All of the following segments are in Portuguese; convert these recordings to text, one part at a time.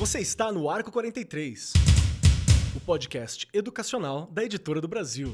Você está no Arco 43, o podcast educacional da Editora do Brasil.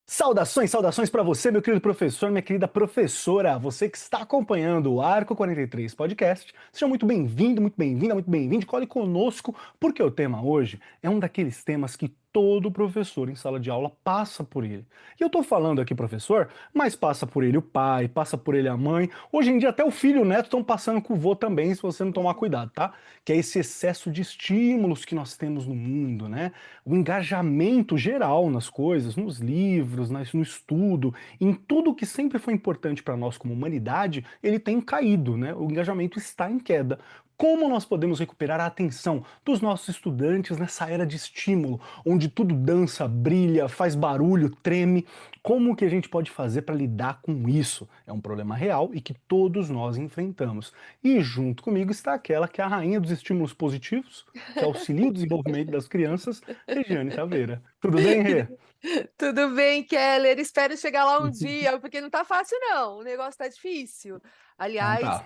Saudações para você, meu querido professor, minha querida professora, você que está acompanhando o Arco 43 Podcast. Seja muito bem-vindo, muito bem-vinda, muito bem-vindo, cole conosco, porque o tema hoje é um daqueles temas que todo professor em sala de aula passa por ele. E eu tô falando aqui professor, mas passa por ele o pai, passa por ele a mãe, hoje em dia até o filho e o neto estão passando com o vô também, se você não tomar cuidado, tá? Que é esse excesso de estímulos que nós temos no mundo, né? O engajamento geral nas coisas, nos livros, no estudo, em tudo que sempre foi importante para nós como humanidade, ele tem caído, né? O engajamento está em queda. Como nós podemos recuperar a atenção dos nossos estudantes nessa era de estímulo, onde tudo dança, brilha, faz barulho, treme? Como que a gente pode fazer para lidar com isso? É um problema real e que todos nós enfrentamos. E junto comigo está aquela que é a rainha dos estímulos positivos, que auxilia o desenvolvimento das crianças, Regiane Taveira. Tudo bem, Rê? Tudo bem, Keller? Espero chegar lá um dia, porque não tá fácil, não. O negócio tá difícil. Então Aliás, tá.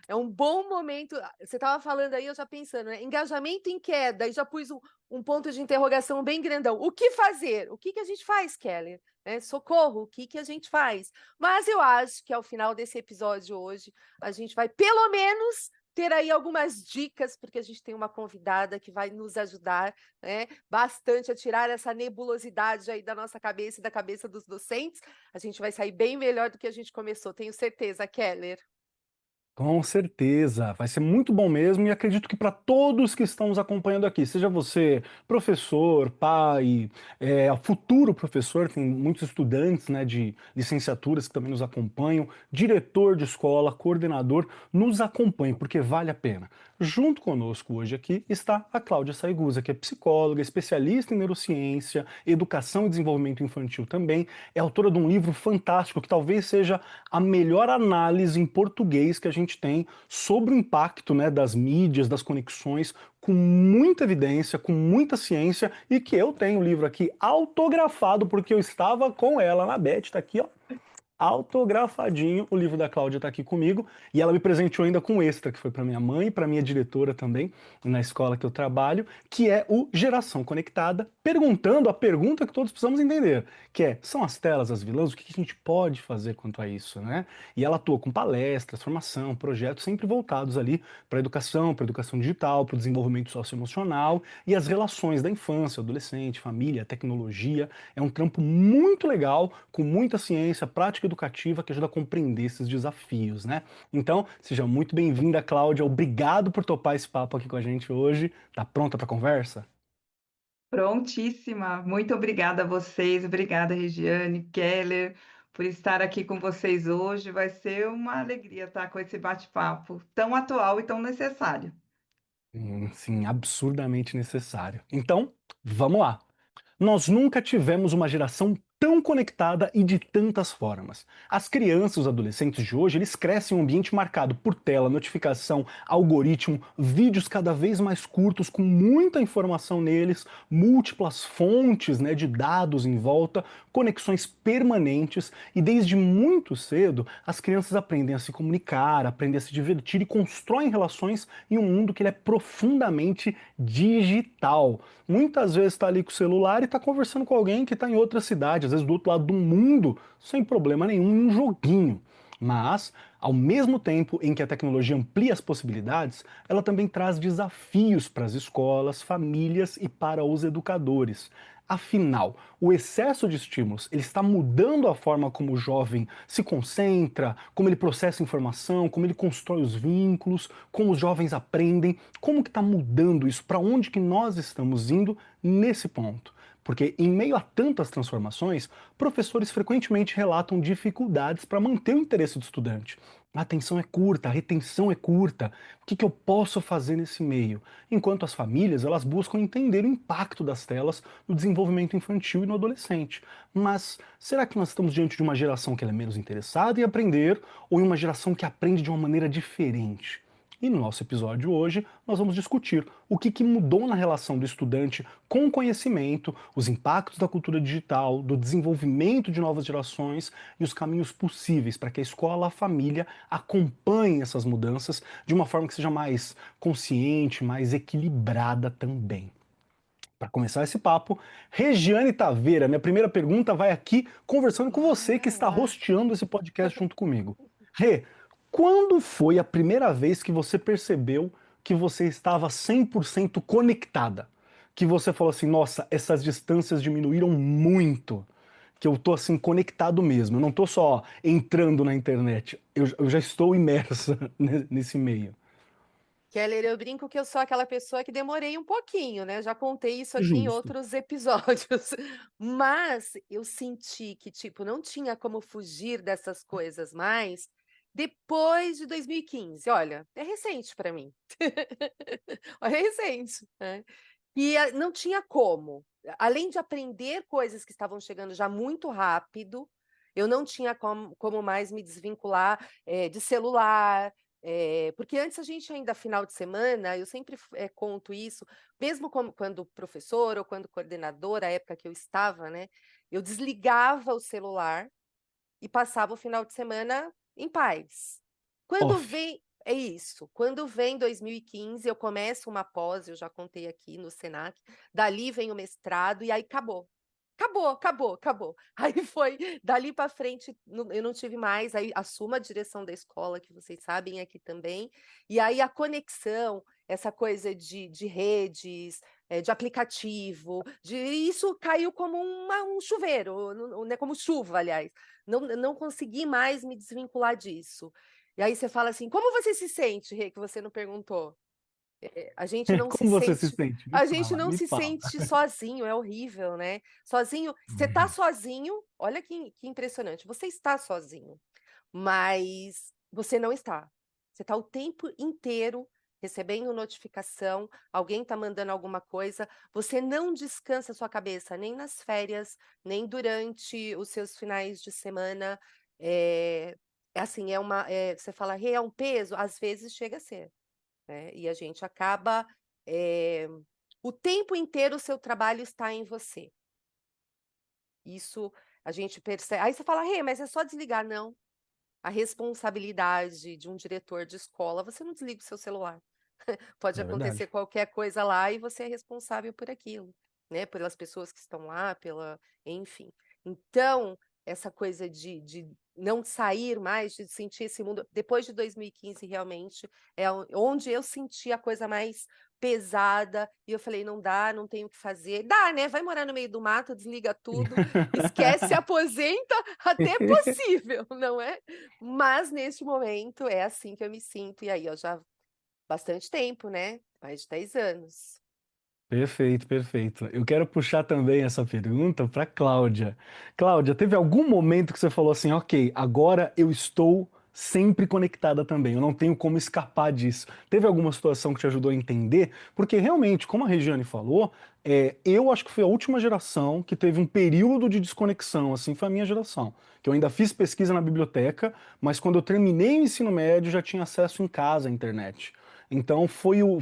é um bom momento. Você estava falando aí, eu já pensando, né? Engajamento em queda, e já pus um ponto de interrogação bem grandão. O que fazer? O que a gente faz, Keller? Socorro, o que a gente faz? Mas eu acho que ao final desse episódio hoje, a gente vai, pelo menos, ter aí algumas dicas, porque a gente tem uma convidada que vai nos ajudar, né, bastante a tirar essa nebulosidade aí da nossa cabeça e da cabeça dos docentes. A gente vai sair bem melhor do que a gente começou, tenho certeza, Keller. Com certeza, vai ser muito bom mesmo e acredito que para todos que estão nos acompanhando aqui, seja você professor, pai, futuro professor, tem muitos estudantes, né, de licenciaturas que também nos acompanham, diretor de escola, coordenador, nos acompanhe porque vale a pena. Junto conosco hoje aqui está a Cláudia Saigusa, que é psicóloga, especialista em neurociência, educação e desenvolvimento infantil também, é autora de um livro fantástico que talvez seja a melhor análise em português que a gente tem sobre o impacto, né, das mídias, das conexões, com muita evidência, com muita ciência, e que eu tenho o livro aqui autografado, porque eu estava com ela na Beth, tá aqui, ó, autografadinho, o livro da Cláudia está aqui comigo, e ela me presenteou ainda com um extra, que foi para minha mãe e para minha diretora também, na escola que eu trabalho, que é o Geração Conectada, perguntando a pergunta que todos precisamos entender, que é, são as telas as vilãs? O que a gente pode fazer quanto a isso, né? E ela atua com palestras, formação, projetos sempre voltados ali para educação digital, para o desenvolvimento socioemocional e as relações da infância, adolescente, família, tecnologia. É um trampo muito legal, com muita ciência, prática educativa que ajuda a compreender esses desafios, né? Então, seja muito bem-vinda, Cláudia. Obrigado por topar esse papo aqui com a gente hoje. Tá pronta para a conversa? Prontíssima. Muito obrigada a vocês, obrigada, Regiane, Keller, por estar aqui com vocês hoje. Vai ser uma alegria estar com esse bate-papo tão atual e tão necessário. Sim, absurdamente necessário. Então, vamos lá. Nós nunca tivemos uma geração tão conectada e de tantas formas. As crianças e os adolescentes de hoje, eles crescem em um ambiente marcado por tela, notificação, algoritmo, vídeos cada vez mais curtos com muita informação neles, múltiplas fontes, né, de dados em volta, conexões permanentes e desde muito cedo as crianças aprendem a se comunicar, aprendem a se divertir e constroem relações em um mundo que ele é profundamente digital. Muitas vezes está ali com o celular e está conversando com alguém que está em outra cidade, às vezes do outro lado do mundo, sem problema nenhum, em um joguinho. Mas, ao mesmo tempo em que a tecnologia amplia as possibilidades, ela também traz desafios para as escolas, famílias e para os educadores. Afinal, o excesso de estímulos, ele está mudando a forma como o jovem se concentra, como ele processa informação, como ele constrói os vínculos, como os jovens aprendem, como que está mudando isso, para onde que nós estamos indo nesse ponto. Porque em meio a tantas transformações, professores frequentemente relatam dificuldades para manter o interesse do estudante. A atenção é curta, a retenção é curta. O que eu posso fazer nesse meio? Enquanto as famílias, elas buscam entender o impacto das telas no desenvolvimento infantil e no adolescente. Mas será que nós estamos diante de uma geração que é menos interessada em aprender ou em uma geração que aprende de uma maneira diferente? E no nosso episódio hoje, nós vamos discutir o que mudou na relação do estudante com o conhecimento, os impactos da cultura digital, do desenvolvimento de novas gerações e os caminhos possíveis para que a escola, a família acompanhem essas mudanças de uma forma que seja mais consciente, mais equilibrada também. Para começar esse papo, Regiane Taveira, minha primeira pergunta vai aqui conversando com você que está Bora lá. hosteando esse podcast junto comigo. Rê, quando foi a primeira vez que você percebeu que você estava 100% conectada? Que você falou assim, nossa, essas distâncias diminuíram muito, que eu tô assim conectado mesmo, eu não tô só entrando na internet, eu já estou imersa nesse meio. Keller, eu brinco que eu sou aquela pessoa que demorei um pouquinho, né? Já contei isso aqui em Justo. outros episódios. Mas eu senti que, tipo, não tinha como fugir dessas coisas mais depois de 2015. Olha, é recente para mim. Olha, é recente, né? E não tinha como. Além de aprender coisas que estavam chegando já muito rápido, eu não tinha como mais me desvincular de celular, porque antes a gente ainda, final de semana, eu sempre conto isso, mesmo quando professor ou quando coordenadora, a época que eu estava, né, eu desligava o celular e passava o final de semana em paz. Quando Off. vem, é isso, quando vem 2015, eu começo uma pós, eu já contei aqui no Senac, dali vem o mestrado e aí acabou. Acabou, acabou, acabou. Aí foi, dali para frente, eu não tive mais, aí assumo a direção da escola, que vocês sabem aqui também, e aí a conexão, essa coisa de redes, de aplicativo, isso caiu como um chuveiro, né, como chuva, aliás. Não consegui mais me desvincular disso. E aí você fala assim, como você se sente, Rê, que você não perguntou? A gente não se Como você se sente, sente? Me a gente fala, não me se fala. sente sozinho, é horrível, né? Sozinho, você tá sozinho, olha que impressionante, você está sozinho, mas você não está. Você está o tempo inteiro recebendo notificação, alguém está mandando alguma coisa, você não descansa a sua cabeça nem nas férias, nem durante os seus finais de semana. É assim, você fala, "Rê, é um peso?" Às vezes chega a ser, né? E a gente acaba. eh, o tempo inteiro o seu trabalho está em você. Isso a gente percebe. Aí você fala, Rê, mas é só desligar. Não. A responsabilidade de um diretor de escola, você não desliga o seu celular. Pode É acontecer verdade. qualquer coisa lá e você é responsável por aquilo, né? Pelas pessoas que estão lá, enfim. Então, essa coisa de não sair mais, de sentir esse mundo. Depois de 2015, realmente, é onde eu senti a coisa mais pesada, e eu falei, não dá, não tenho o que fazer. Dá, né? Vai morar no meio do mato, desliga tudo, esquece, se aposenta, até é possível, não é? Mas neste momento é assim que eu me sinto, e aí eu já bastante tempo, né? Mais de 10 anos. Perfeito, perfeito. Eu quero puxar também essa pergunta para Cláudia. Cláudia, teve algum momento que você falou assim, ok, agora eu estou sempre conectada também, eu não tenho como escapar disso. Teve alguma situação que te ajudou a entender? Porque realmente, como a Regiane falou, eu acho que fui a última geração que teve um período de desconexão, assim, foi a minha geração. Que eu ainda fiz pesquisa na biblioteca, mas quando eu terminei o ensino médio já tinha acesso em casa à internet. Então foi o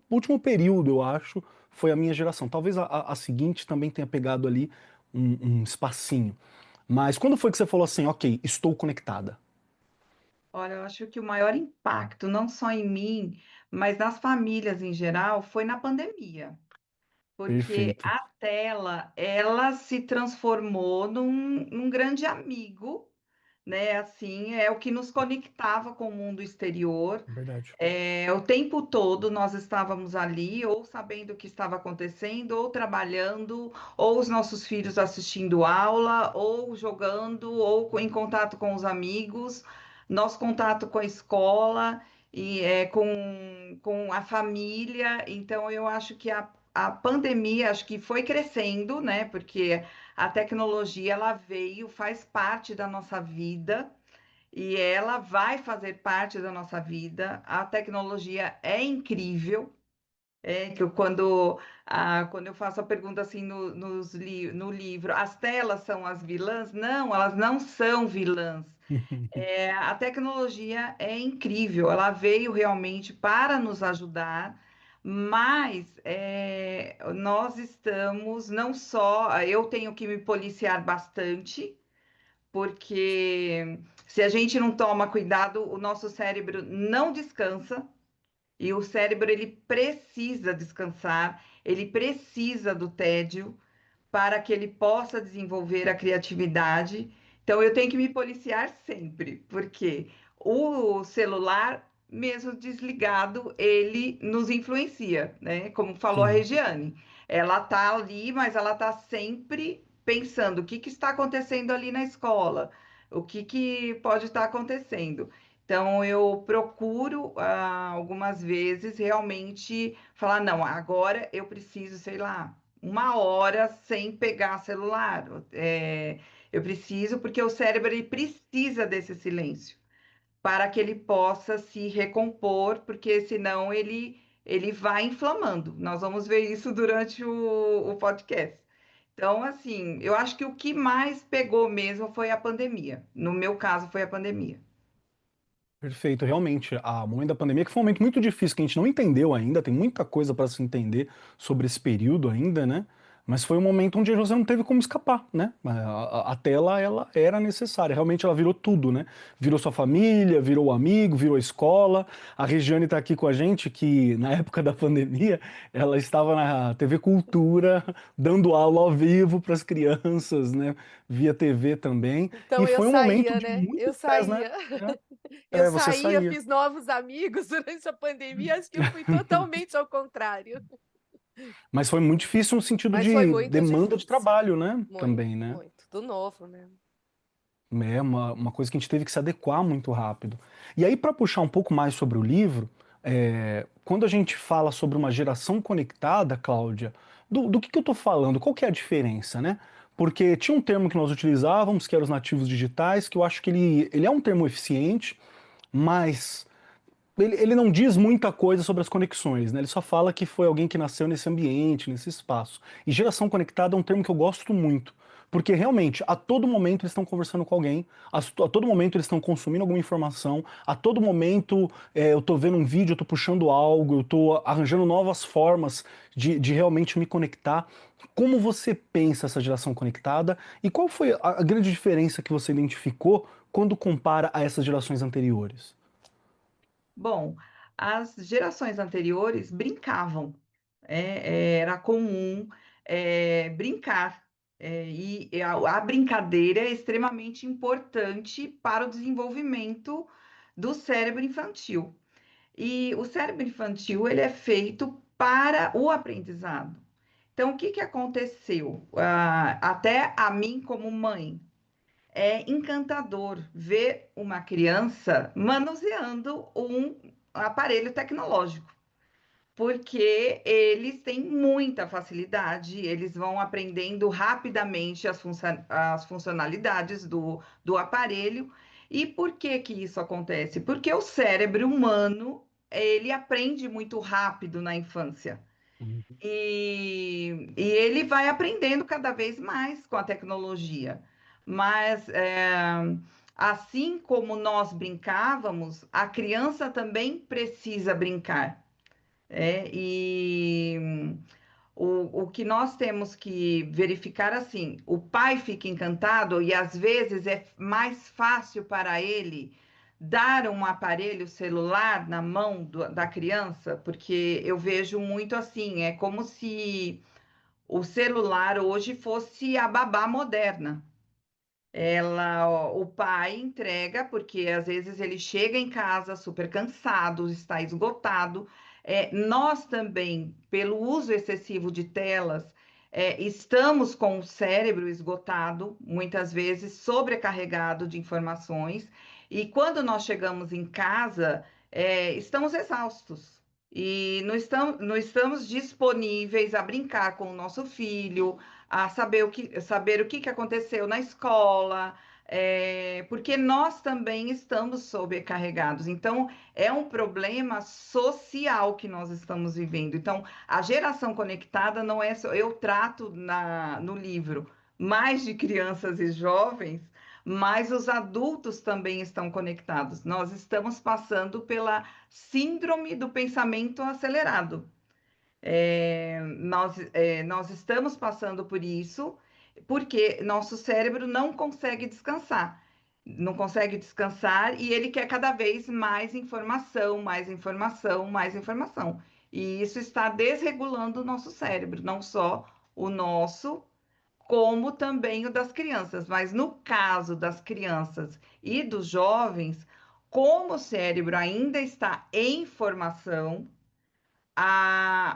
último período, eu acho, foi a minha geração. Talvez a seguinte também tenha pegado ali um espacinho. Mas quando foi que você falou assim, ok, estou conectada? Olha, eu acho que o maior impacto, não só em mim, mas nas famílias em geral, foi na pandemia. Porque Perfeito. a tela, ela se transformou num grande amigo, né? Assim, é o que nos conectava com o mundo exterior. Verdade. O tempo todo nós estávamos ali, ou sabendo o que estava acontecendo, ou trabalhando, ou os nossos filhos assistindo aula, ou jogando, em contato com os amigos, nosso contato com a escola e com a família. Então, eu acho que a pandemia acho que foi crescendo, né? Porque a tecnologia ela veio, faz parte da nossa vida. E ela vai fazer parte da nossa vida. A tecnologia é incrível, Quando eu faço a pergunta assim no livro, as telas são as vilãs? Não, elas não são vilãs. A tecnologia é incrível, ela veio realmente para nos ajudar, mas nós estamos não só. Eu tenho que me policiar bastante, porque se a gente não toma cuidado, o nosso cérebro não descansa. E o cérebro ele precisa descansar, ele precisa do tédio para que ele possa desenvolver a criatividade. Então eu tenho que me policiar sempre, porque o celular, mesmo desligado, ele nos influencia, né? Como falou a Sim. Regiane, ela tá ali, mas ela tá sempre pensando o que que está acontecendo ali na escola, o que que pode estar acontecendo. Então, eu procuro, algumas vezes, realmente falar: não, agora eu preciso, sei lá, 1 hora sem pegar celular. Eu preciso, porque o cérebro ele precisa desse silêncio para que ele possa se recompor, porque senão ele vai inflamando. Nós vamos ver isso durante o podcast. Então, assim, eu acho que o que mais pegou mesmo foi a pandemia. No meu caso, foi a pandemia. Perfeito, realmente, o momento da pandemia, que foi um momento muito difícil, que a gente não entendeu ainda, tem muita coisa para se entender sobre esse período ainda, né? Mas foi um momento onde a José não teve como escapar, né? A tela, ela era necessária, realmente ela virou tudo, né? Virou sua família, virou o amigo, virou a escola. A Regiane está aqui com a gente, que na época da pandemia, ela estava na TV Cultura, dando aula ao vivo para as crianças, né? Via TV também. Então E eu foi um momento saía, de né? muito Eu estresse, né? saía. Eu Você saía, saía. fiz novos amigos durante a pandemia, acho que eu fui totalmente ao contrário. Mas foi muito difícil no sentido Mas foi de muito demanda de difícil. trabalho, né? Muito, Também, né? muito. Do novo, né? É uma coisa que a gente teve que se adequar muito rápido. E aí, para puxar um pouco mais sobre o livro, quando a gente fala sobre uma geração conectada, Cláudia, do que eu estou falando? Qual que é a diferença, né? Porque tinha um termo que nós utilizávamos, que eram os nativos digitais, que eu acho que ele é um termo eficiente, mas ele não diz muita coisa sobre as conexões, né? Ele só fala que foi alguém que nasceu nesse ambiente, nesse espaço. E geração conectada é um termo que eu gosto muito, porque realmente, a todo momento eles estão conversando com alguém, a todo momento eles estão consumindo alguma informação, a todo momento eu estou vendo um vídeo, eu estou puxando algo, eu estou arranjando novas formas de realmente me conectar. Como você pensa essa geração conectada e qual foi a grande diferença que você identificou quando compara a essas gerações anteriores? Bom, as gerações anteriores brincavam, era comum brincar, a brincadeira é extremamente importante para o desenvolvimento do cérebro infantil. E o cérebro infantil ele é feito para o aprendizado. Então, o que que aconteceu? Até a mim, como mãe, é encantador ver uma criança manuseando um aparelho tecnológico, porque eles têm muita facilidade, eles vão aprendendo rapidamente as funcionalidades do aparelho. E por que que isso acontece? Porque o cérebro humano, ele aprende muito rápido na infância. E ele vai aprendendo cada vez mais com a tecnologia. Mas, assim como nós brincávamos, a criança também precisa brincar. E o que nós temos que verificar assim, o pai fica encantado e às vezes é mais fácil para ele dar um aparelho celular na mão da criança, porque eu vejo muito assim, é como se o celular hoje fosse a babá moderna. O pai entrega, porque às vezes ele chega em casa super cansado, está esgotado. Nós também, pelo uso excessivo de telas, estamos com o cérebro esgotado, muitas vezes sobrecarregado de informações, e quando nós chegamos em casa, estamos exaustos. E não estamos disponíveis a brincar com o nosso filho, a saber o que que aconteceu na escola, porque nós também estamos sobrecarregados. Então, é um problema social que nós estamos vivendo. Então, a geração conectada não é só. Eu trato no livro mais de crianças e jovens, mas os adultos também estão conectados. Nós estamos passando pela síndrome do pensamento acelerado. Nós estamos passando por isso porque nosso cérebro não consegue descansar. Não consegue descansar e ele quer cada vez mais informação, mais informação, mais informação. E isso está desregulando o nosso cérebro, não só o nosso, como também o das crianças. Mas no caso das crianças e dos jovens, como o cérebro ainda está em formação,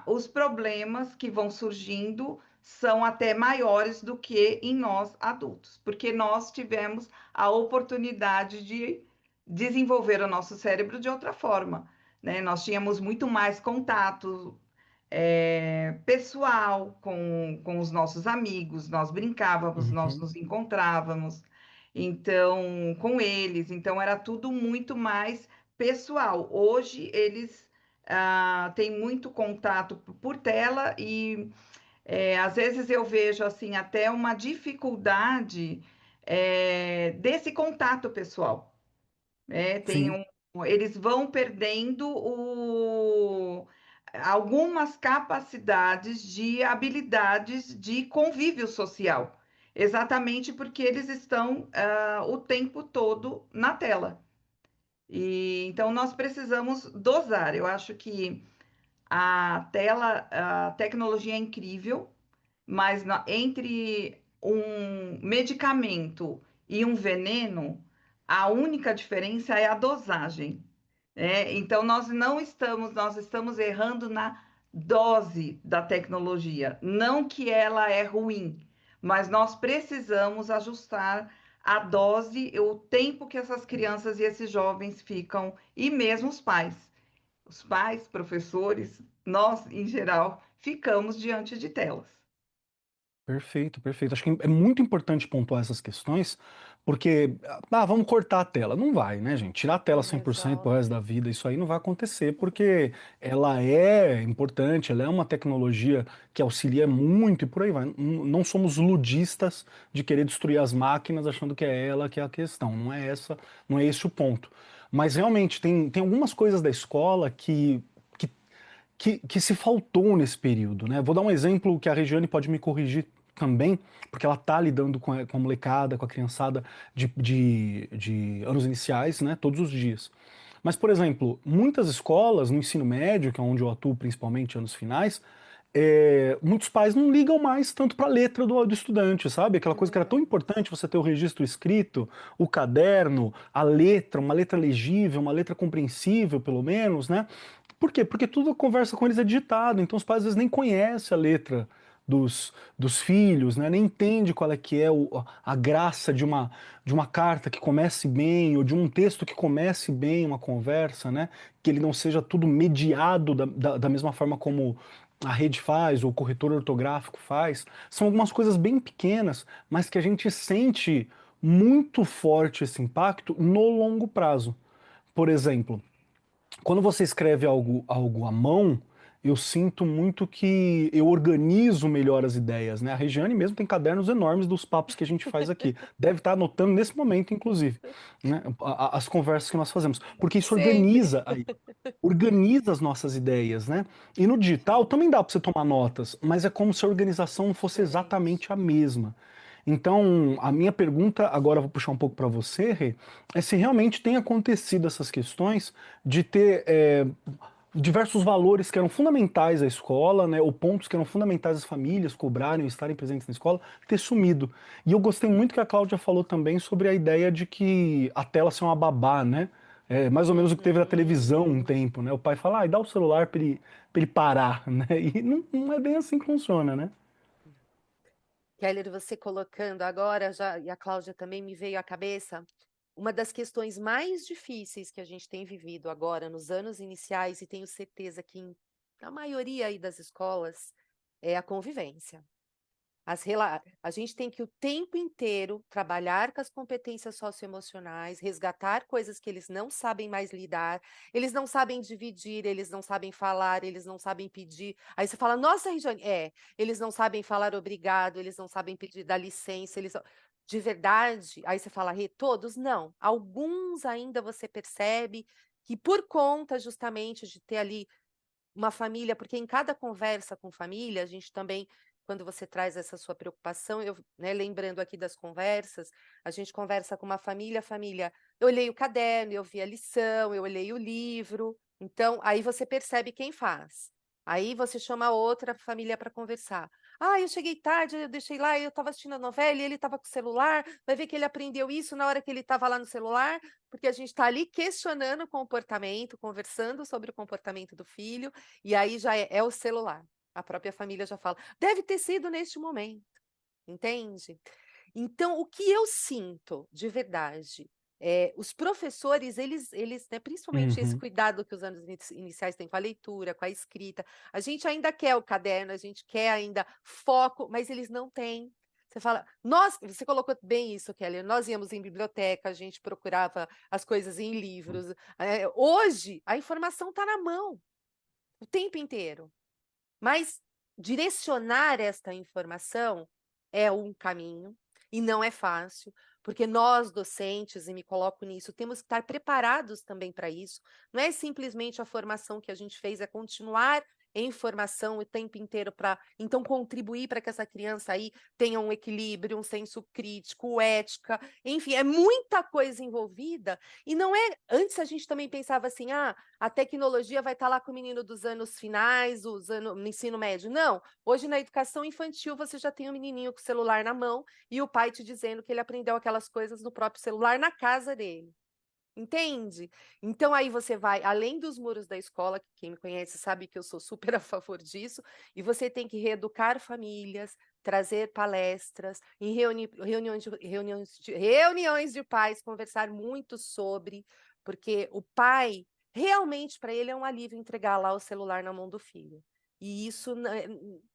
os problemas que vão surgindo são até maiores do que em nós adultos, porque nós tivemos a oportunidade de desenvolver o nosso cérebro de outra forma, né? Nós tínhamos muito mais contato pessoal com os nossos amigos, nós brincávamos, nós Uhum. nos encontrávamos, então, com eles, então era tudo muito mais pessoal. Hoje eles têm muito contato por tela e às vezes eu vejo assim até uma dificuldade desse contato pessoal. Sim. Eles vão perdendo algumas capacidades de habilidades de convívio social, exatamente porque eles estão o tempo todo na tela. E então nós precisamos dosar. Eu acho que a tecnologia é incrível, mas entre um medicamento e um veneno, a única diferença é a dosagem. Então, nós estamos errando na dose da tecnologia. Não que ela é ruim, mas nós precisamos ajustar a dose, o tempo que essas crianças e esses jovens ficam, e mesmo os pais. Os pais, professores, nós, em geral, ficamos diante de telas. Perfeito, perfeito. Acho que é muito importante pontuar essas questões, porque, vamos cortar a tela. Não vai, né, gente? Tirar a tela Não 100% pro resolve. resto da vida, isso aí não vai acontecer, porque ela é importante, ela é uma tecnologia que auxilia muito e por aí vai. Não somos ludistas de querer destruir as máquinas achando que é ela que é a questão. Não é essa, não é esse o ponto. Mas realmente tem algumas coisas da escola que se faltou nesse período, né? Vou dar um exemplo que a Regiane pode me corrigir também, porque ela tá lidando com a molecada, com a criançada de anos iniciais, né? Todos os dias. Mas, por exemplo, muitas escolas no ensino médio, que é onde eu atuo principalmente anos finais, muitos pais não ligam mais tanto para a letra do estudante, sabe? Aquela coisa que era tão Uhum. importante você ter o registro escrito, o caderno, a letra, uma letra legível, uma letra compreensível, pelo menos, né? Por quê? Porque tudo a conversa com eles é digitado, então os pais às vezes nem conhecem a letra dos filhos, né? Nem entende qual é que é a graça de uma carta que comece bem, ou de um texto que comece bem uma conversa, né? Que ele não seja tudo mediado da mesma forma como a rede faz, ou o corretor ortográfico faz. São algumas coisas bem pequenas, mas que a gente sente muito forte esse impacto no longo prazo. Por exemplo, quando você escreve algo à mão, eu sinto muito que eu organizo melhor as ideias, né? A Regiane mesmo tem cadernos enormes dos papos que a gente faz aqui. Deve estar anotando nesse momento, inclusive, né? As conversas que nós fazemos. Porque isso Sempre. organiza as nossas ideias, né? E no digital também dá para você tomar notas, mas é como se a organização não fosse Diferente. exatamente a mesma. Então, a minha pergunta, agora eu vou puxar um pouco para você, Rê, é se realmente tem acontecido essas questões de ter diversos valores que eram fundamentais à escola, né, ou pontos que eram fundamentais às famílias cobrarem ou estarem presentes na escola, ter sumido. E eu gostei muito que a Cláudia falou também sobre a ideia de que a tela ser uma babá, né? É mais ou menos o que teve na televisão um Uhum. tempo, né? O pai fala, dá o celular para ele parar, né? E não é bem assim que funciona, né? Keller, você colocando agora, já, e a Cláudia também me veio à cabeça, uma das questões mais difíceis que a gente tem vivido agora nos anos iniciais, e tenho certeza que na maioria aí das escolas, é a convivência. A gente tem que o tempo inteiro trabalhar com as competências socioemocionais, resgatar coisas que eles não sabem mais lidar, eles não sabem dividir, eles não sabem falar, eles não sabem pedir. Aí você fala, nossa, Regiane, eles não sabem falar obrigado, eles não sabem pedir dá licença, de verdade. Aí você fala, todos? Não. Alguns ainda você percebe que por conta justamente de ter ali uma família, porque em cada conversa com família, a gente também, quando você traz essa sua preocupação, né, lembrando aqui das conversas, a gente conversa com uma família, eu olhei o caderno, eu vi a lição, eu olhei o livro, então aí você percebe quem faz. Aí você chama outra família para conversar. Ah, eu cheguei tarde, eu deixei lá, eu estava assistindo a novela e ele estava com o celular, vai ver que ele aprendeu isso na hora que ele estava lá no celular, porque a gente está ali questionando o comportamento, conversando sobre o comportamento do filho, e aí já é o celular. A própria família já fala, deve ter sido neste momento, entende? Então, o que eu sinto de verdade, os professores, eles, né, principalmente esse Uhum. cuidado que os anos iniciais têm com a leitura, com a escrita, a gente ainda quer o caderno, a gente quer ainda foco, mas eles não têm. Você fala, você colocou bem isso, Kelly. Nós íamos em biblioteca, a gente procurava as coisas em livros. Hoje, a informação está na mão o tempo inteiro. Mas direcionar esta informação é um caminho e não é fácil, porque nós, docentes, e me coloco nisso, temos que estar preparados também para isso. Não é simplesmente a formação que a gente fez, é continuar em formação o tempo inteiro para, então, contribuir para que essa criança aí tenha um equilíbrio, um senso crítico, ética, enfim, é muita coisa envolvida. E não é. Antes a gente também pensava assim, a tecnologia vai estar lá com o menino dos anos finais, no ensino médio. Não, hoje na educação infantil você já tem um menininho com o celular na mão e o pai te dizendo que ele aprendeu aquelas coisas no próprio celular na casa dele. Entende? Então aí você vai, além dos muros da escola, que quem me conhece sabe que eu sou super a favor disso, e você tem que reeducar famílias, trazer palestras, em reuniões de pais, conversar muito sobre, porque o pai, realmente, para ele é um alívio entregar lá o celular na mão do filho. E isso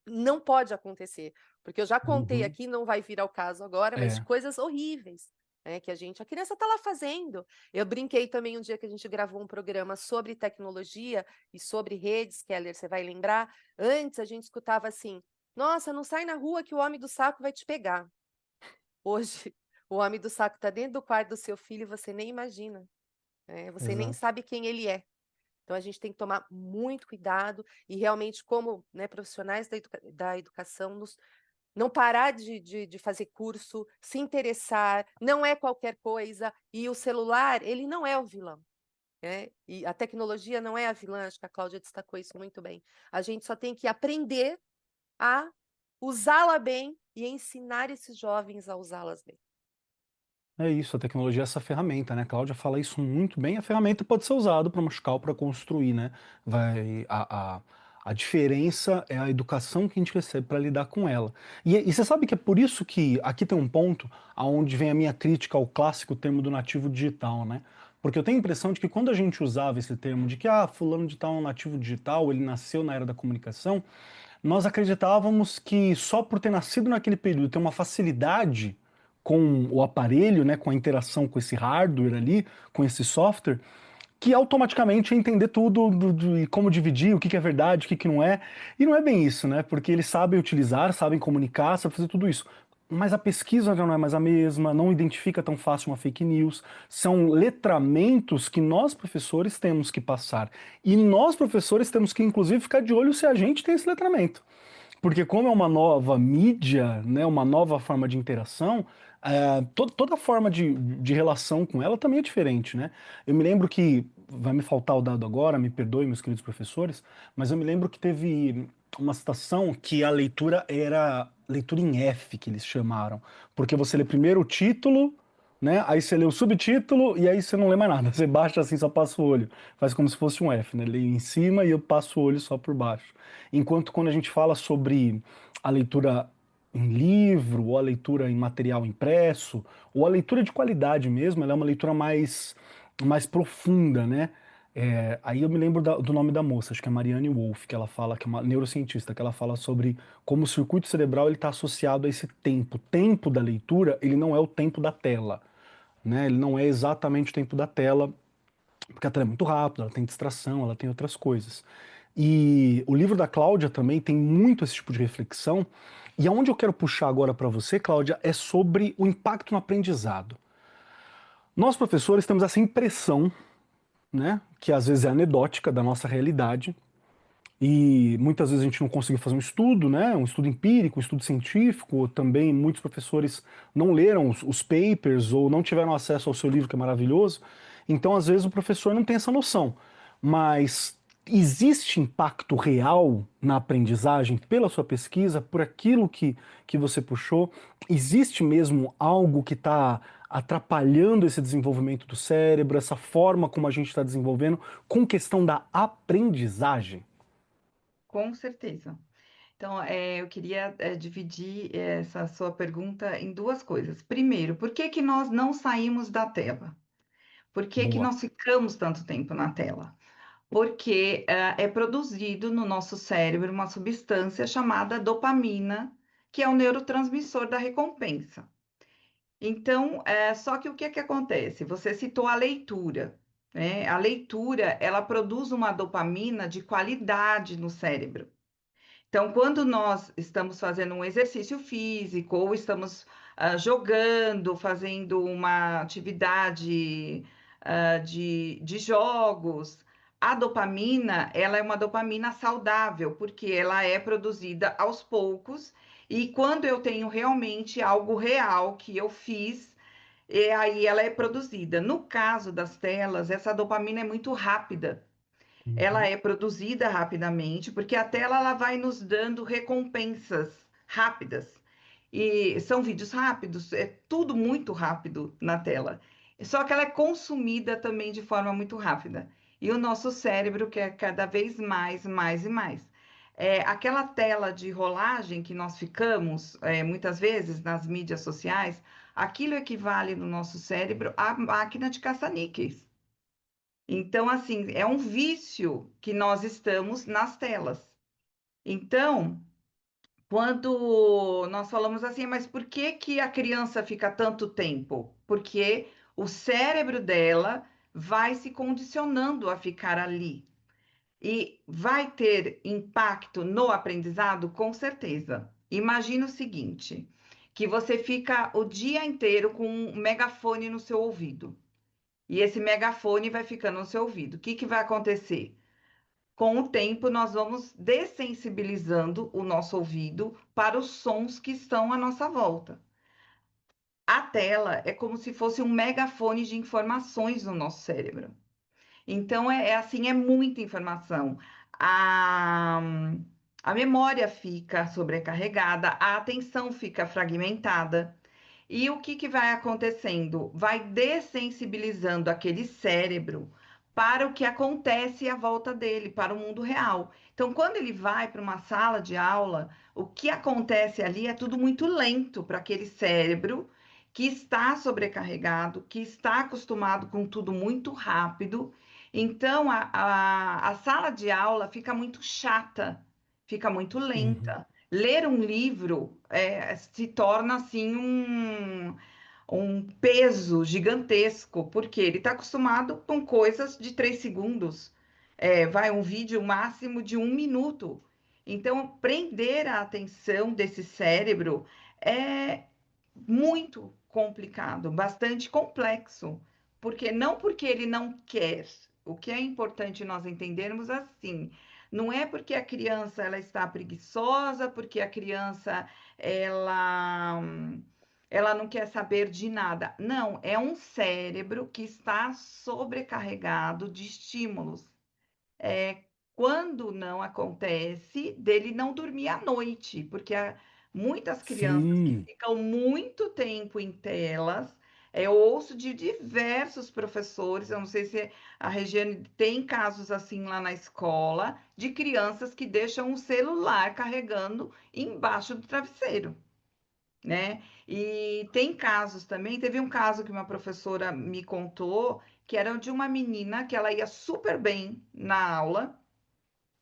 não pode acontecer, porque eu já contei Uhum. aqui, não vai vir ao caso agora, mas de É. coisas horríveis, né, que a criança está lá fazendo. Eu brinquei também um dia que a gente gravou um programa sobre tecnologia e sobre redes, Keller, você vai lembrar. Antes a gente escutava assim, nossa, não sai na rua que o homem do saco vai te pegar. Hoje, o homem do saco está dentro do quarto do seu filho e você nem imagina, né? Você nem Exato. sabe quem ele é. Então, a gente tem que tomar muito cuidado e realmente, como, né, profissionais da educação, não parar de fazer curso, se interessar, não é qualquer coisa. E o celular, ele não é o vilão, né? E a tecnologia não é a vilã, acho que a Cláudia destacou isso muito bem. A gente só tem que aprender a usá-la bem e ensinar esses jovens a usá-las bem. É isso, a tecnologia é essa ferramenta, né? A Cláudia fala isso muito bem. A ferramenta pode ser usada para machucar ou para construir, né? A diferença é a educação que a gente recebe para lidar com ela. E você sabe que é por isso que aqui tem um ponto aonde vem a minha crítica ao clássico termo do nativo digital, né? Porque eu tenho a impressão de que quando a gente usava esse termo de que, fulano de tal é um nativo digital, ele nasceu na era da comunicação, nós acreditávamos que só por ter nascido naquele período, ter uma facilidade com o aparelho, né, com a interação com esse hardware ali, com esse software, que automaticamente ia entender tudo e como dividir, o que é verdade, o que não é. E não é bem isso, né? Porque eles sabem utilizar, sabem comunicar, sabem fazer tudo isso. Mas a pesquisa já não é mais a mesma, não identifica tão fácil uma fake news. São letramentos que nós, professores, temos que passar. E nós, professores, temos que, inclusive, ficar de olho se a gente tem esse letramento. Porque como é uma nova mídia, né, uma nova forma de interação, toda forma de relação com ela também é diferente, né? Eu me lembro que, vai me faltar o dado agora, me perdoe, meus queridos professores, mas eu me lembro que teve uma citação que a leitura era leitura em F, que eles chamaram. Porque você lê primeiro o título, né? Aí você lê o subtítulo e aí você não lê mais nada. Você baixa assim, só passa o olho. Faz como se fosse um F, né? Leio em cima e eu passo o olho só por baixo. Enquanto quando a gente fala sobre a leitura em livro, ou a leitura em material impresso, ou a leitura de qualidade mesmo, ela é uma leitura mais profunda, né? Aí eu me lembro do nome da moça, acho que é Marianne Wolf, que ela fala, que é uma neurocientista, que ela fala sobre como o circuito cerebral ele está associado a esse tempo. O tempo da leitura, ele não é o tempo da tela, né? Ele não é exatamente o tempo da tela, porque a tela é muito rápida, ela tem distração, ela tem outras coisas. E o livro da Cláudia também tem muito esse tipo de reflexão. E aonde eu quero puxar agora para você, Cláudia, é sobre o impacto no aprendizado. Nós, professores, temos essa impressão, né, que às vezes é anedótica da nossa realidade, e muitas vezes a gente não conseguiu fazer um estudo, né, um estudo empírico, um estudo científico. Também muitos professores não leram os papers ou não tiveram acesso ao seu livro, que é maravilhoso. Então, às vezes, o professor não tem essa noção. Mas existe impacto real na aprendizagem pela sua pesquisa, por aquilo que você puxou? Existe mesmo algo que está atrapalhando esse desenvolvimento do cérebro, essa forma como a gente está desenvolvendo, com questão da aprendizagem? Com certeza. Então, eu queria dividir essa sua pergunta em duas coisas. Primeiro, por que que nós não saímos da tela? Por que que Boa. nós ficamos tanto tempo na tela? Porque é produzido no nosso cérebro uma substância chamada dopamina, que é o neurotransmissor da recompensa. Então, só que o que é que acontece? Você citou a leitura, né? A leitura, ela produz uma dopamina de qualidade no cérebro. Então, quando nós estamos fazendo um exercício físico ou estamos jogando, fazendo uma atividade de jogos, a dopamina, ela é uma dopamina saudável, porque ela é produzida aos poucos, e quando eu tenho realmente algo real que eu fiz, e aí ela é produzida. No caso das telas, essa dopamina é muito rápida, ela Uhum. é produzida rapidamente, porque a tela ela vai nos dando recompensas rápidas. E são vídeos rápidos, é tudo muito rápido na tela. Só que ela é consumida também de forma muito rápida. E o nosso cérebro quer cada vez mais, mais e mais. Aquela tela de rolagem que nós ficamos, muitas vezes, nas mídias sociais, aquilo equivale no nosso cérebro à máquina de caça-níqueis. Então, assim, é um vício que nós estamos nas telas. Então, quando nós falamos assim, mas por que que a criança fica tanto tempo? Porque o cérebro dela vai se condicionando a ficar ali. E vai ter impacto no aprendizado? Com certeza. Imagina o seguinte, que você fica o dia inteiro com um megafone no seu ouvido. E esse megafone vai ficando no seu ouvido. O que que vai acontecer? Com o tempo, nós vamos dessensibilizando o nosso ouvido para os sons que estão à nossa volta. A tela é como se fosse um megafone de informações no nosso cérebro. Então, é assim, é muita informação. A, a memória fica sobrecarregada, a atenção fica fragmentada. E o que que vai acontecendo? Vai dessensibilizando aquele cérebro para o que acontece à volta dele, para o mundo real. Então, quando ele vai para uma sala de aula, o que acontece ali é tudo muito lento para aquele cérebro que está sobrecarregado, que está acostumado com tudo muito rápido. Então, a sala de aula fica muito chata, fica muito Uhum. lenta. Ler um livro se torna assim um peso gigantesco, porque ele está acostumado com coisas de 3 segundos. Vai um vídeo máximo de 1 minuto. Então, prender a atenção desse cérebro é muito complicado, bastante complexo, porque não porque ele não quer. O que é importante nós entendermos assim, não é porque a criança ela está preguiçosa, porque a criança ela ela não quer saber de nada. Não, é um cérebro que está sobrecarregado de estímulos. É, quando não acontece, dele não dormir à noite, porque há muitas crianças que Sim, ficam muito tempo em telas. Eu ouço de diversos professores, eu não sei se a Regiane tem casos assim lá na escola, de crianças que deixam o celular carregando embaixo do travesseiro, né? E tem casos também, teve um caso que uma professora me contou que era de uma menina que ela ia super bem na aula,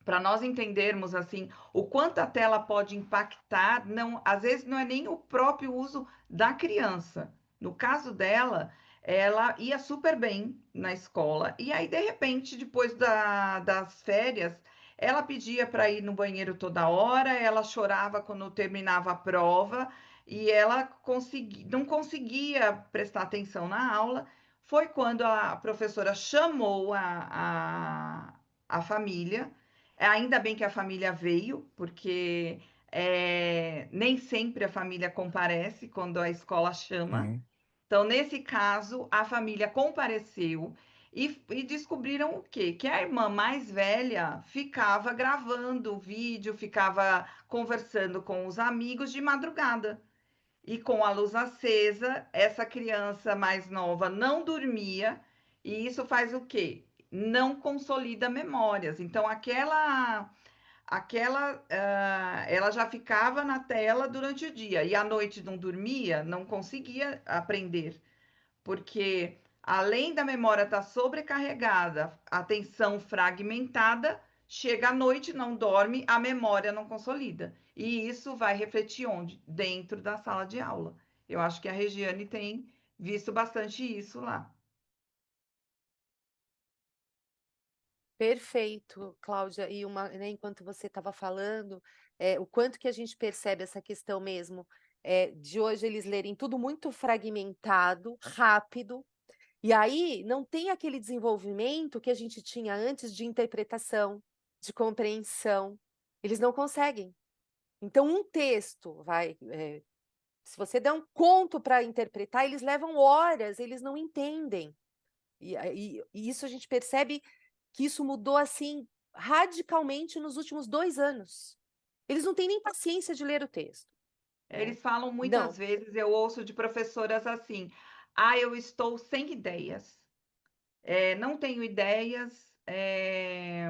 para nós entendermos assim o quanto a tela pode impactar, não, às vezes não é nem o próprio uso da criança. No caso dela, ela ia super bem na escola e aí de repente, depois das férias, ela pedia para ir no banheiro toda hora, ela chorava quando terminava a prova e ela não conseguia prestar atenção na aula. Foi quando a professora chamou a família. Ainda bem que a família veio, porque nem sempre a família comparece quando a escola chama. Sim. Então, nesse caso, a família compareceu e descobriram o quê? Que a irmã mais velha ficava gravando o vídeo, ficava conversando com os amigos de madrugada. E com a luz acesa, essa criança mais nova não dormia, e isso faz o quê? Não consolida memórias. Então, ela já ficava na tela durante o dia e à noite não dormia, não conseguia aprender, porque além da memória estar sobrecarregada, atenção fragmentada, chega à noite, não dorme, a memória não consolida. E isso vai refletir onde? Dentro da sala de aula. Eu acho que a Regiane tem visto bastante isso lá. Perfeito, Cláudia. E né, enquanto você estava falando, o quanto que a gente percebe essa questão mesmo, de hoje eles lerem tudo muito fragmentado, rápido, e aí não tem aquele desenvolvimento que a gente tinha antes de interpretação, de compreensão. Eles não conseguem. Então, um texto, se você der um conto para interpretar, eles levam horas, eles não entendem. E isso a gente percebe que isso mudou assim radicalmente nos últimos 2 anos. Eles não têm nem paciência de ler o texto, né? Eles falam muitas Não. vezes, eu ouço de professoras assim: ah, eu estou sem ideias. Não tenho ideias, É,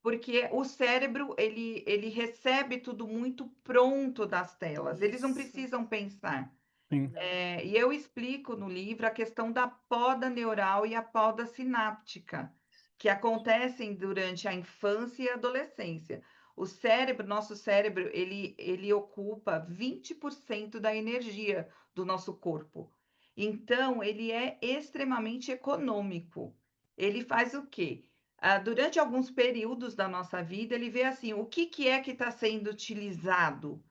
porque o cérebro ele recebe tudo muito pronto das telas, eles não isso. precisam pensar. Sim. Não. E eu explico no livro a questão da poda neural e a poda sináptica, que acontecem durante a infância e a adolescência. O cérebro, nosso cérebro, ele ocupa 20% da energia do nosso corpo. Então, ele é extremamente econômico. Ele faz o quê? Durante alguns períodos da nossa vida, ele vê assim, o que, que é que está sendo utilizado?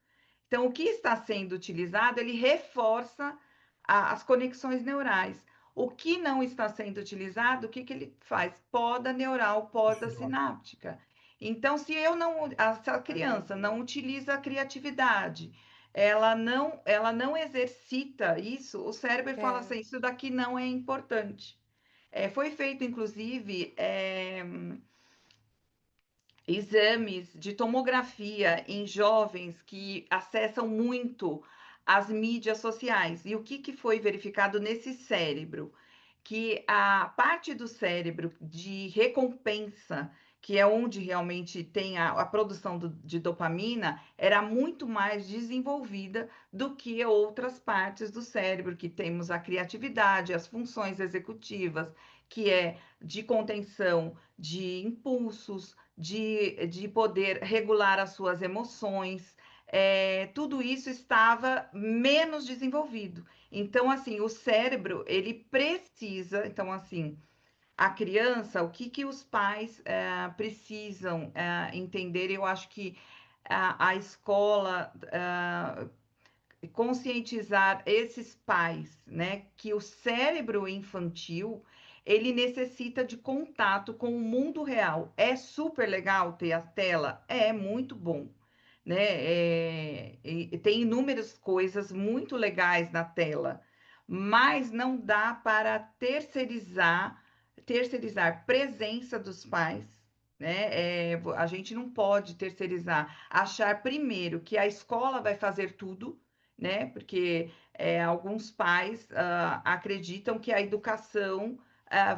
Então, o que está sendo utilizado, ele reforça as conexões neurais. O que não está sendo utilizado, o que, que ele faz? Poda neural, poda sináptica. Então, se a criança não utiliza a criatividade, ela não exercita isso, o cérebro fala É, assim, isso daqui não é importante. Foi feito, inclusive, exames de tomografia em jovens que acessam muito as mídias sociais. E o que, que foi verificado nesse cérebro? Que a parte do cérebro de recompensa, que é onde realmente tem a produção de dopamina, era muito mais desenvolvida do que outras partes do cérebro, que temos a criatividade, as funções executivas, que é de contenção de impulsos, de poder regular as suas emoções. Tudo isso estava menos desenvolvido. Então, assim, o cérebro, ele precisa, então, assim, a criança, o que que os pais precisam entender? Eu acho que a escola conscientizar esses pais, né, que o cérebro infantil ele necessita de contato com o mundo real. É super legal ter a tela, é muito bom, né? E tem inúmeras coisas muito legais na tela, mas não dá para terceirizar presença dos pais. Né? A gente não pode terceirizar, achar primeiro que a escola vai fazer tudo, né? Porque alguns pais acreditam que a educação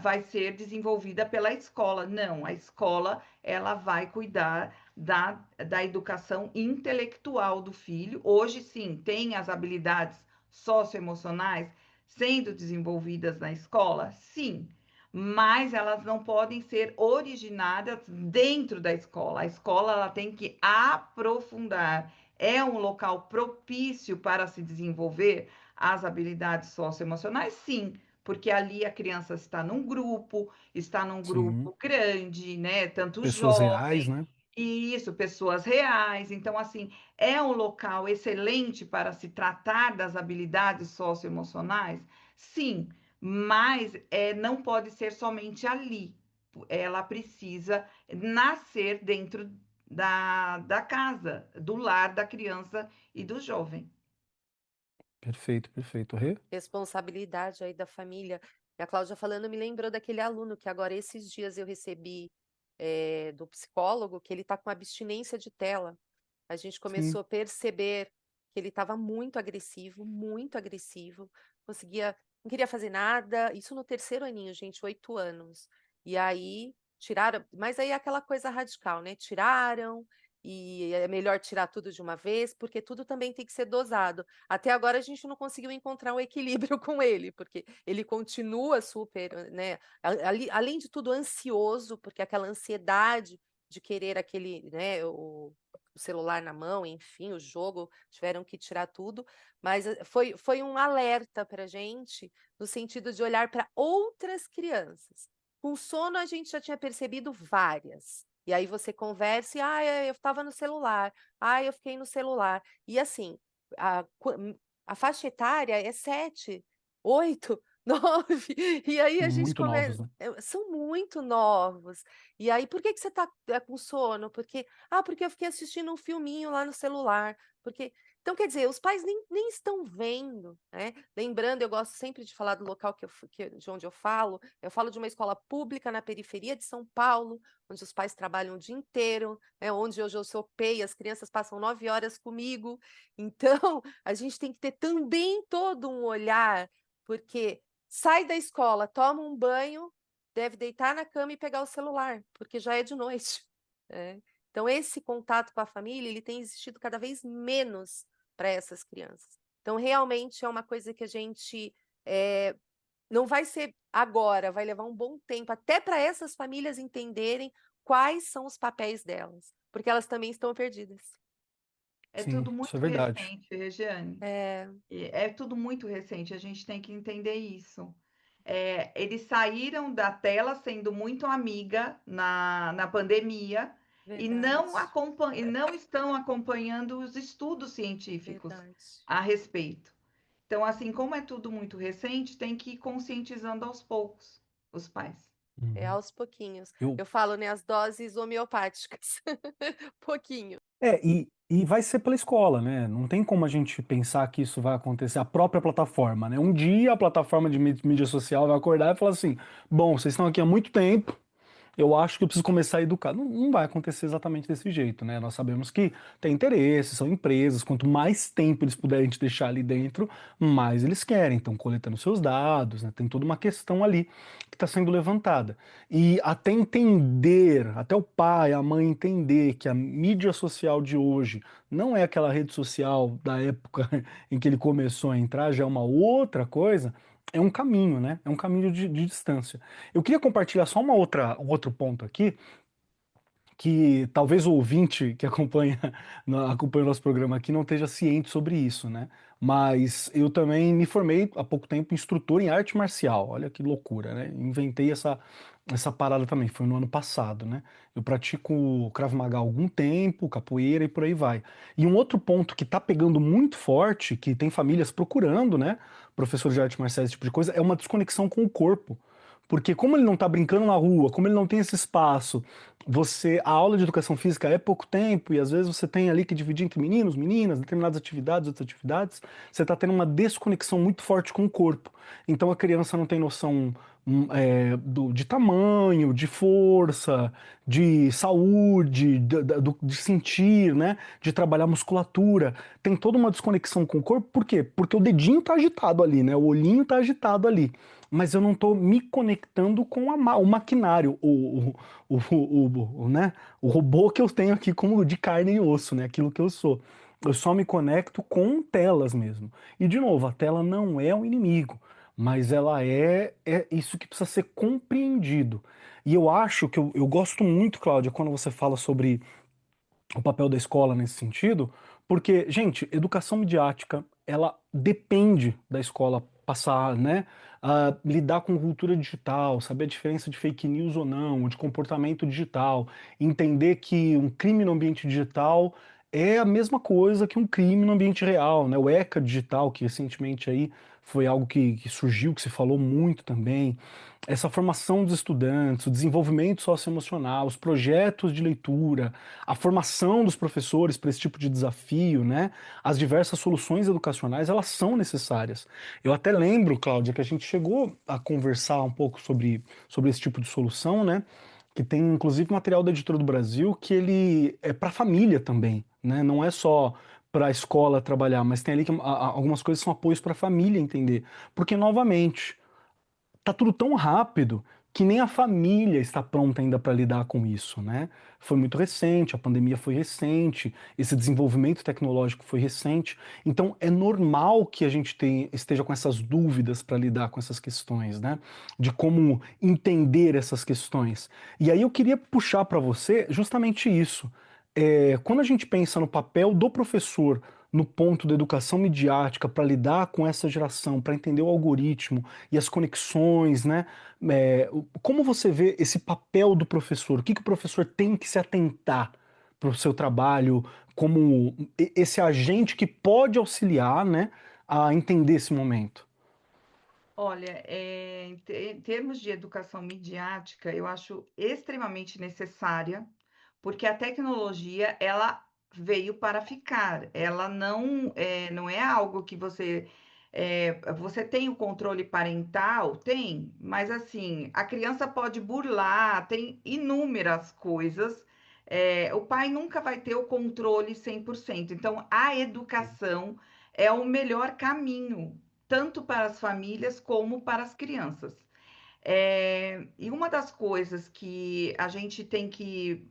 vai ser desenvolvida pela escola. Não, a escola ela vai cuidar da educação intelectual do filho. Hoje, sim, tem as habilidades socioemocionais sendo desenvolvidas na escola? Sim, mas elas não podem ser originadas dentro da escola. A escola ela tem que aprofundar. É um local propício para se desenvolver as habilidades socioemocionais? Sim, porque ali a criança está num Sim. grupo grande, né? Tanto Pessoas reais, jovem, né? isso, pessoas reais. Então, assim, é um local excelente para se tratar das habilidades socioemocionais? Sim, mas não pode ser somente ali. Ela precisa nascer dentro da casa, do lar da criança e do jovem. Perfeito, perfeito. Rê? Responsabilidade aí da família. E a Cláudia falando me lembrou daquele aluno que agora esses dias eu recebi do psicólogo, que ele está com abstinência de tela. A gente Sim. começou a perceber que ele estava muito agressivo, conseguia, não queria fazer nada, isso no terceiro aninho, gente, 8 anos. E aí tiraram, mas aí é aquela coisa radical, né? Tiraram, e é melhor tirar tudo de uma vez, porque tudo também tem que ser dosado. Até agora a gente não conseguiu encontrar um equilíbrio com ele, porque ele continua super, né? Além de tudo, ansioso, porque aquela ansiedade de querer aquele, né, o celular na mão, enfim, o jogo, tiveram que tirar tudo, mas foi um alerta para a gente, no sentido de olhar para outras crianças. Com sono, a gente já tinha percebido várias. E aí você conversa e, eu estava no celular, eu fiquei no celular. E assim, a faixa etária é 7, 8, 9. E aí a gente Muito novos, começa. né? São muito novos. E aí, por que que você está com sono? Porque eu fiquei assistindo um filminho lá no celular. Porque. Então, quer dizer, os pais nem estão vendo, né? Lembrando, eu gosto sempre de falar do local de onde eu falo de uma escola pública na periferia de São Paulo, onde os pais trabalham o dia inteiro, né? Onde hoje eu sou PEI, as crianças passam 9 horas comigo. Então, a gente tem que ter também todo um olhar, porque sai da escola, toma um banho, deve deitar na cama e pegar o celular, porque já é de noite. Né? Então, esse contato com a família, ele tem existido cada vez menos para essas crianças. Então, realmente é uma coisa que a gente não vai ser agora, vai levar um bom tempo, até para essas famílias entenderem quais são os papéis delas, porque elas também estão perdidas. É Sim, tudo isso é muito verdade. recente, Regiane. É, É tudo muito recente, a gente tem que entender isso. Eles saíram da tela sendo muito amiga na pandemia e verdade, e não estão acompanhando os estudos científicos verdade. a respeito. Então, assim, como é tudo muito recente, tem que ir conscientizando aos poucos os pais. É Uhum. aos pouquinhos. Eu, Eu falo, né, as doses homeopáticas. Pouquinho. e vai ser pela escola, né? Não tem como a gente pensar que isso vai acontecer, a própria plataforma, né? Um dia a plataforma de mídia social vai acordar e falar assim: bom, vocês estão aqui há muito tempo, eu acho que eu preciso começar a educar. Não, não vai acontecer exatamente desse jeito, né? Nós sabemos que tem interesse, são empresas, quanto mais tempo eles puderem te deixar ali dentro, mais eles querem. Estão coletando seus dados, né? Tem toda uma questão ali que está sendo levantada. E até entender, até o pai, a mãe entender que a mídia social de hoje não é aquela rede social da época em que ele começou a entrar, já é uma outra coisa, é um caminho, né? É um caminho de distância. Eu queria compartilhar só um outro ponto aqui, que talvez o ouvinte que acompanha o nosso programa aqui não esteja ciente sobre isso, né? Mas eu também me formei há pouco tempo instrutor em arte marcial. Olha que loucura, né? Inventei essa parada também, foi no ano passado, né? Eu pratico Krav Maga há algum tempo, capoeira e por aí vai. E um outro ponto que tá pegando muito forte, que tem famílias procurando, né? Professor de arte marcial, esse tipo de coisa, é uma desconexão com o corpo. Porque como ele não tá brincando na rua, como ele não tem esse espaço, a aula de educação física é pouco tempo e às vezes você tem ali que dividir entre meninos, meninas, determinadas atividades, outras atividades, você está tendo uma desconexão muito forte com o corpo. Então a criança não tem noção de tamanho, de força, de saúde, de sentir, né? De trabalhar musculatura. Tem toda uma desconexão com o corpo, por quê? Porque o dedinho tá agitado ali, né? O olhinho tá agitado ali. Mas eu não estou me conectando com o maquinário, né? O robô que eu tenho aqui como de carne e osso, né? Aquilo que eu sou. Eu só me conecto com telas mesmo. E de novo, a tela não é o inimigo, mas ela é isso que precisa ser compreendido. E eu acho que eu gosto muito, Cláudia, quando você fala sobre o papel da escola nesse sentido, porque, gente, educação midiática, ela depende da escola passar, né, a lidar com cultura digital, saber a diferença de fake news ou não, de comportamento digital, entender que um crime no ambiente digital é a mesma coisa que um crime no ambiente real, né? O ECA digital, que recentemente aí foi algo que surgiu, que se falou muito também, essa formação dos estudantes, o desenvolvimento socioemocional, os projetos de leitura, a formação dos professores para esse tipo de desafio, né? As diversas soluções educacionais, elas são necessárias. Eu até lembro, Cláudia, que a gente chegou a conversar um pouco sobre esse tipo de solução, né? Que tem inclusive material da Editora do Brasil que ele é para a família também, né? Não é só para a escola trabalhar, mas tem ali que algumas coisas são apoios para a família entender. Porque, novamente, tá tudo tão rápido que nem a família está pronta ainda para lidar com isso, né? Foi muito recente, a pandemia foi recente, esse desenvolvimento tecnológico foi recente, então é normal que a gente esteja com essas dúvidas para lidar com essas questões, né? De como entender essas questões. E aí eu queria puxar para você justamente isso. Quando a gente pensa no papel do professor no ponto da educação midiática para lidar com essa geração, para entender o algoritmo e as conexões, né? Como você vê esse papel do professor? O que que o professor tem que se atentar para o seu trabalho como esse agente que pode auxiliar, né, a entender esse momento? Olha, em termos de educação midiática, eu acho extremamente necessária, porque a tecnologia, ela veio para ficar. Ela não é algo que você tem o controle parental? Tem, mas assim, a criança pode burlar, tem inúmeras coisas. O pai nunca vai ter o controle 100%. Então, a educação é o melhor caminho tanto para as famílias como para as crianças. E uma das coisas que a gente tem que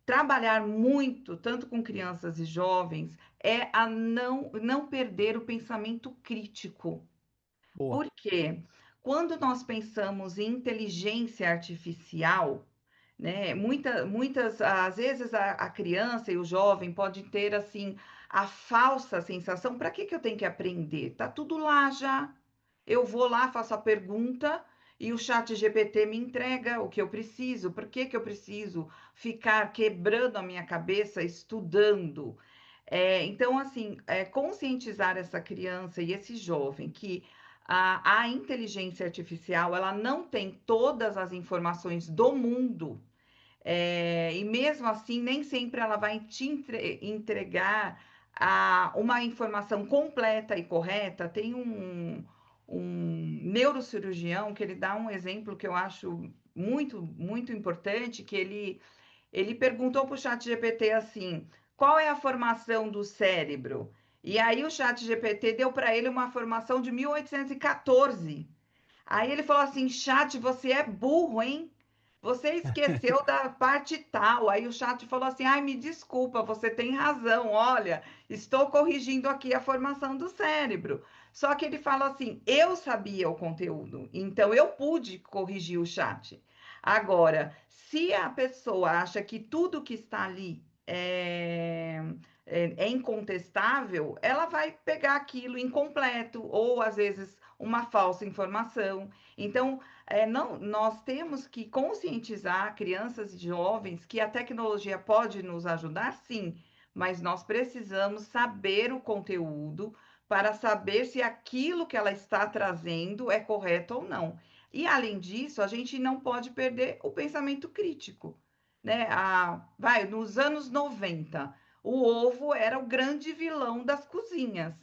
trabalhar muito, tanto com crianças e jovens, é a não perder o pensamento crítico. Boa. Por quê? Quando nós pensamos em inteligência artificial, né? Às vezes a criança e o jovem pode ter assim a falsa sensação, para que que eu tenho que aprender? Tá tudo lá já. Eu vou lá, faço a pergunta e o chat GPT me entrega o que eu preciso. Por que que eu preciso ficar quebrando a minha cabeça estudando? Então, assim, conscientizar essa criança e esse jovem que a inteligência artificial ela não tem todas as informações do mundo e mesmo assim, nem sempre ela vai te entregar uma informação completa e correta. Tem um neurocirurgião que ele dá um exemplo que eu acho muito, muito importante, que ele perguntou para o chat GPT assim, qual é a formação do cérebro? E aí o chat GPT deu para ele uma formação de 1814. Aí ele falou assim, chat, você é burro, hein? Você esqueceu da parte tal. Aí o chat falou assim: ai, me desculpa, você tem razão. Olha, estou corrigindo aqui a formação do cérebro. Só que ele fala assim: eu sabia o conteúdo, então eu pude corrigir o chat. Agora, se a pessoa acha que tudo que está ali é incontestável, ela vai pegar aquilo incompleto, ou às vezes uma falsa informação. Então, não, nós temos que conscientizar crianças e jovens que a tecnologia pode nos ajudar, sim, mas nós precisamos saber o conteúdo para saber se aquilo que ela está trazendo é correto ou não. E, além disso, a gente não pode perder o pensamento crítico, né? Nos anos 90, o ovo era o grande vilão das cozinhas.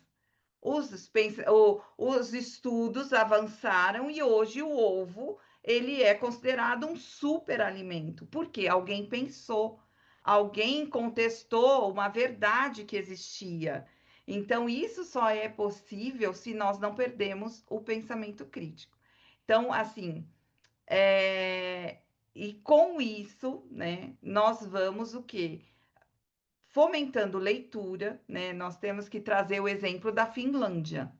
Os estudos avançaram e hoje o ovo ele é considerado um superalimento, porque alguém pensou, alguém contestou uma verdade que existia. Então, isso só é possível se nós não perdemos o pensamento crítico. Então, assim, e com isso, né, nós vamos o quê? Fomentando leitura, né? Nós temos que trazer o exemplo da Finlândia.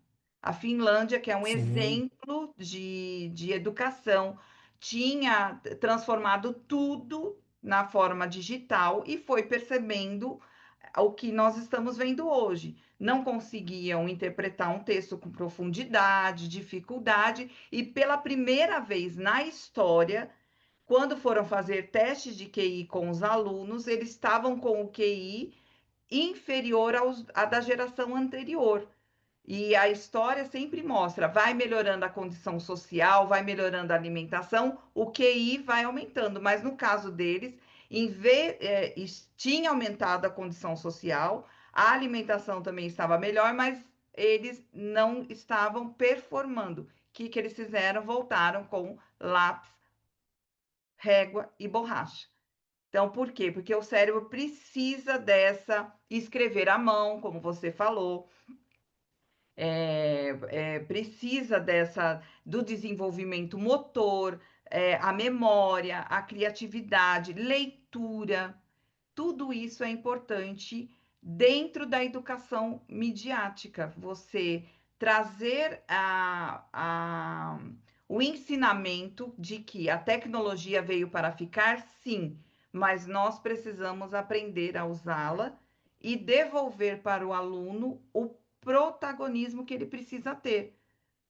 A Finlândia, que é um Sim. exemplo de educação, tinha transformado tudo na forma digital e foi percebendo o que nós estamos vendo hoje. Não conseguiam interpretar um texto com profundidade, dificuldade, e pela primeira vez na história, quando foram fazer testes de QI com os alunos, eles estavam com o QI inferior à da geração anterior. E a história sempre mostra, vai melhorando a condição social, vai melhorando a alimentação, o QI vai aumentando. Mas no caso deles, tinha aumentado a condição social, a alimentação também estava melhor, mas eles não estavam performando. O que eles fizeram? Voltaram com lápis, régua e borracha. Então, por quê? Porque o cérebro precisa dessa escrever à mão, como você falou, precisa do desenvolvimento motor, a memória, a criatividade, leitura, tudo isso é importante dentro da educação midiática. Você trazer o ensinamento de que a tecnologia veio para ficar, sim, mas nós precisamos aprender a usá-la e devolver para o aluno o protagonismo que ele precisa ter.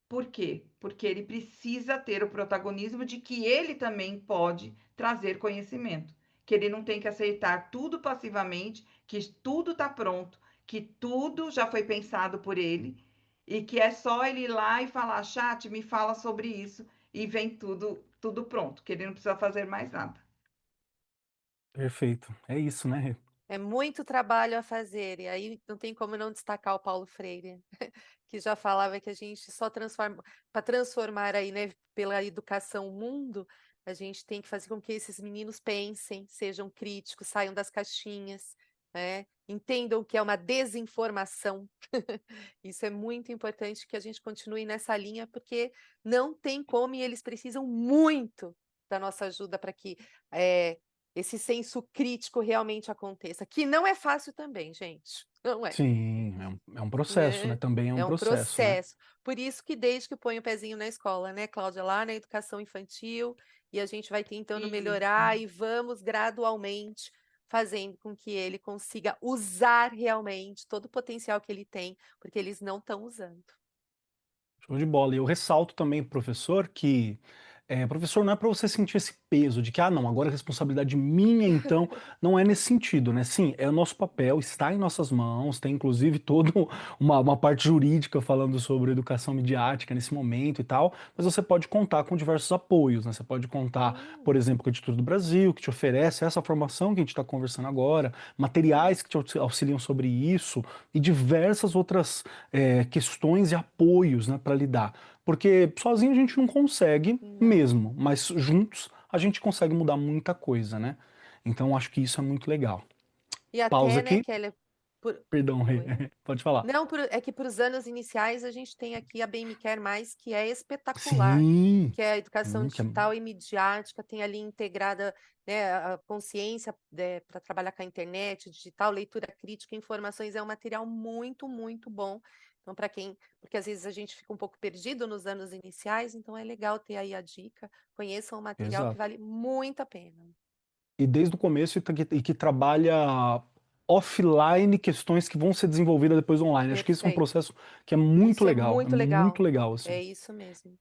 Por quê? Porque ele precisa ter o protagonismo de que ele também pode trazer conhecimento, que ele não tem que aceitar tudo passivamente, que tudo está pronto, que tudo já foi pensado por ele e que é só ele ir lá e falar, chat, me fala sobre isso e vem tudo pronto, que ele não precisa fazer mais nada. Perfeito. É isso, né? É muito trabalho a fazer, e aí não tem como não destacar o Paulo Freire, que já falava que a gente só transforma, para transformar aí, né, pela educação o mundo, a gente tem que fazer com que esses meninos pensem, sejam críticos, saiam das caixinhas, né, entendam o que é uma desinformação. Isso é muito importante que a gente continue nessa linha, porque não tem como e eles precisam muito da nossa ajuda para que esse senso crítico realmente aconteça, que não é fácil também, gente, não é, Sim, é um processo, né? né? Também é um É um processo, né? processo. Por isso que desde que põe o pezinho na escola, né, Cláudia, lá na educação infantil, e a gente vai tentando Isso. melhorar e vamos gradualmente fazendo com que ele consiga usar realmente todo o potencial que ele tem, porque eles não estão usando. Show de bola. E eu ressalto também, professor, que professor não é para você sentir esse peso de que, ah, não, agora é responsabilidade minha, então, não é nesse sentido, né? Sim, é o nosso papel, está em nossas mãos, tem inclusive toda uma parte jurídica falando sobre educação midiática nesse momento e tal, mas você pode contar com diversos apoios, né? Você pode contar, por exemplo, com o Instituto do Brasil, que te oferece essa formação que a gente está conversando agora, materiais que te auxiliam sobre isso e diversas outras questões e apoios, né, para lidar. Porque sozinho a gente não consegue Não. mesmo, mas juntos a gente consegue mudar muita coisa, né? Então acho que isso é muito legal. E Pausa até, né, aqui. Kelly, por... Perdão, Rê. Oi? Pode falar. Não, é que para os anos iniciais a gente tem aqui a Bem Me Quer Mais, que é espetacular, Sim, que é a educação que é digital e midiática, tem ali integrada, né, a consciência para trabalhar com a internet, digital, leitura crítica, informações, é um material muito, muito bom. Então, para quem, porque às vezes a gente fica um pouco perdido nos anos iniciais, então é legal ter aí a dica, conheçam o material que exato. vale muito a pena. E desde o começo e que trabalha offline questões que vão ser desenvolvidas depois online. Acho que esse é um Perfeito. processo que Isso é é muito legal, assim. é isso mesmo.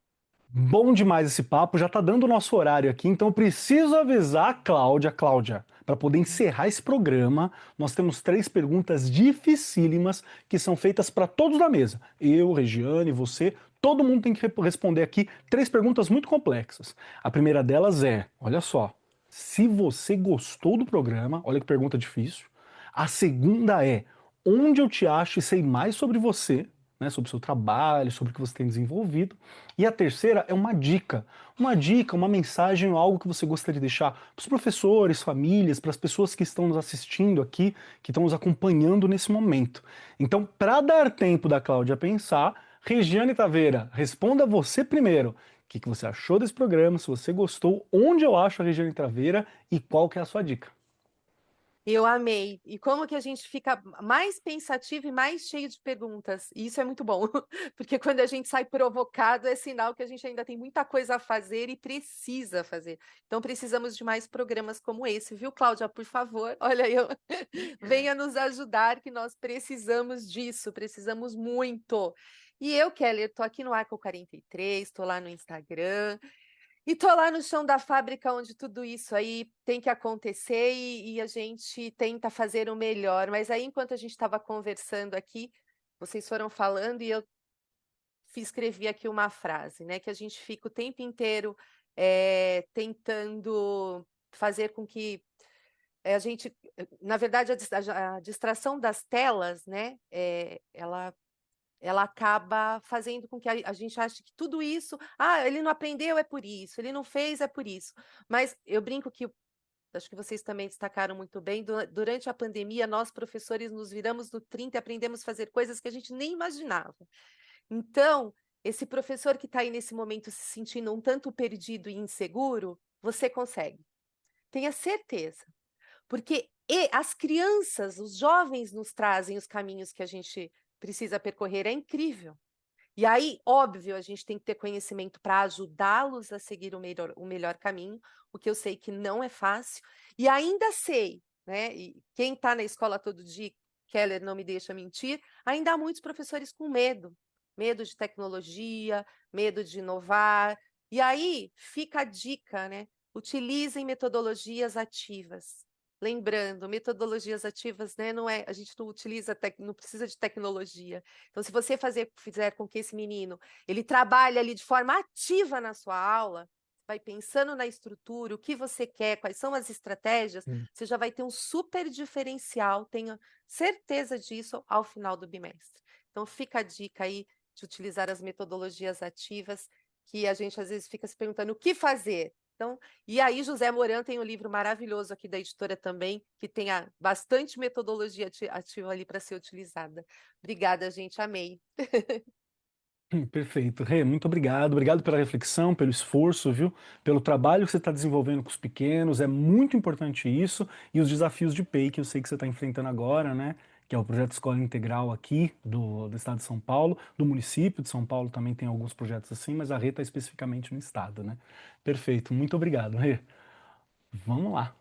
Bom demais esse papo, já tá dando o nosso horário aqui, então eu preciso avisar a Cláudia, para poder encerrar esse programa, nós temos 3 perguntas dificílimas que são feitas para todos da mesa. Eu, Regiane, você, todo mundo tem que responder aqui 3 perguntas muito complexas. A primeira delas é, olha só, se você gostou do programa, olha que pergunta difícil. A segunda é, onde eu te acho e sei mais sobre você, né, sobre o seu trabalho, sobre o que você tem desenvolvido. E a terceira é uma dica, uma mensagem, algo que você gostaria de deixar para os professores, famílias, para as pessoas que estão nos assistindo aqui, que estão nos acompanhando nesse momento. Então, para dar tempo da Cláudia pensar, Regiane Taveira, responda você primeiro. O que você achou desse programa? Se você gostou, onde eu acho a Regiane Taveira e qual que é a sua dica? Eu amei. E como que a gente fica mais pensativo e mais cheio de perguntas. E isso é muito bom, porque quando a gente sai provocado, é sinal que a gente ainda tem muita coisa a fazer e precisa fazer. Então, precisamos de mais programas como esse, viu, Cláudia? Por favor, olha, venha nos ajudar, que nós precisamos disso, precisamos muito. E eu, Kelly, estou aqui no Arco 43, estou lá no Instagram. E tô lá no chão da fábrica onde tudo isso aí tem que acontecer e a gente tenta fazer o melhor. Mas aí, enquanto a gente estava conversando aqui, vocês foram falando e eu escrevi aqui uma frase, né? Que a gente fica o tempo inteiro tentando fazer com que a gente, na verdade, a distração das telas, né? Ela acaba fazendo com que a gente ache que tudo isso, ele não aprendeu, é por isso, ele não fez, é por isso. Mas eu brinco que, acho que vocês também destacaram muito bem, durante a pandemia, nós, professores, nos viramos no 30 e aprendemos a fazer coisas que a gente nem imaginava. Então, esse professor que está aí nesse momento se sentindo um tanto perdido e inseguro, você consegue. Tenha certeza. Porque as crianças, os jovens nos trazem os caminhos que a gente precisa percorrer, é incrível. E aí, óbvio, a gente tem que ter conhecimento para ajudá-los a seguir o melhor caminho, o que eu sei que não é fácil, e ainda sei, né? E quem está na escola todo dia, Keller não me deixa mentir, ainda há muitos professores com medo, medo de tecnologia, medo de inovar. E aí fica a dica, né? Utilizem metodologias ativas. Lembrando, metodologias ativas, né? A gente não utiliza, não precisa de tecnologia. Então, se você fizer com que esse menino ele trabalhe ali de forma ativa na sua aula, vai pensando na estrutura, o que você quer, quais são as estratégias, você já vai ter um super diferencial, tenha certeza disso ao final do bimestre. Então, fica a dica aí de utilizar as metodologias ativas, que a gente às vezes fica se perguntando o que fazer. Então, e aí, José Moran tem um livro maravilhoso aqui da editora também, que tem bastante metodologia ativa ali para ser utilizada. Obrigada, gente, amei. Perfeito. Rê, muito obrigado. Obrigado pela reflexão, pelo esforço, viu? Pelo trabalho que você está desenvolvendo com os pequenos. É muito importante isso. E os desafios de PEI que eu sei que você está enfrentando agora, né? Que é o projeto Escola Integral aqui do estado de São Paulo, do município de São Paulo também tem alguns projetos assim, mas a Rê está especificamente no estado, né? Perfeito. Muito obrigado, Rê. Vamos lá.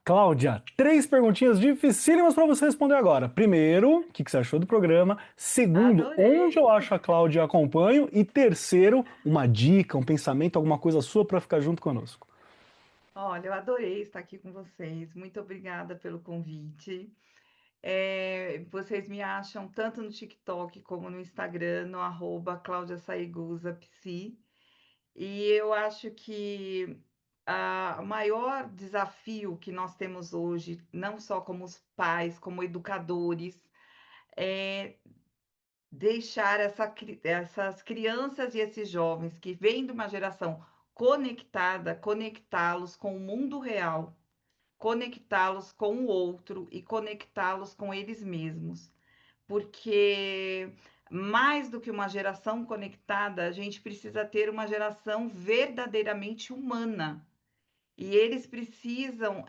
Cláudia, 3 perguntinhas dificílimas para você responder agora. Primeiro, o que você achou do programa? Segundo, onde Adorei! eu acho a Cláudia e acompanho? E terceiro, uma dica, um pensamento, alguma coisa sua para ficar junto conosco. Olha, eu adorei estar aqui com vocês. Muito obrigada pelo convite. Vocês me acham tanto no TikTok como no Instagram, no @CláudiaSaigusa.psi. E eu acho que o maior desafio que nós temos hoje, não só como os pais, como educadores, é deixar essas crianças e esses jovens que vêm de uma geração conectada, conectá-los com o mundo real, conectá-los com o outro e conectá-los com eles mesmos. Porque mais do que uma geração conectada, a gente precisa ter uma geração verdadeiramente humana. E eles precisam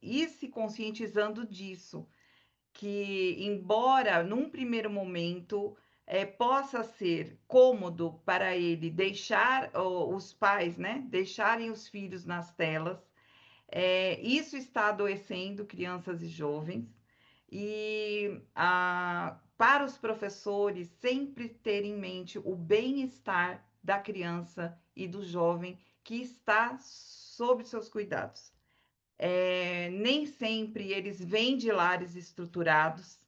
ir se conscientizando disso, que embora num primeiro momento possa ser cômodo para ele deixar os pais, né, deixarem os filhos nas telas, isso está adoecendo crianças e jovens. E para os professores sempre ter em mente o bem-estar da criança e do jovem que está sob seus cuidados. Nem sempre eles vêm de lares estruturados.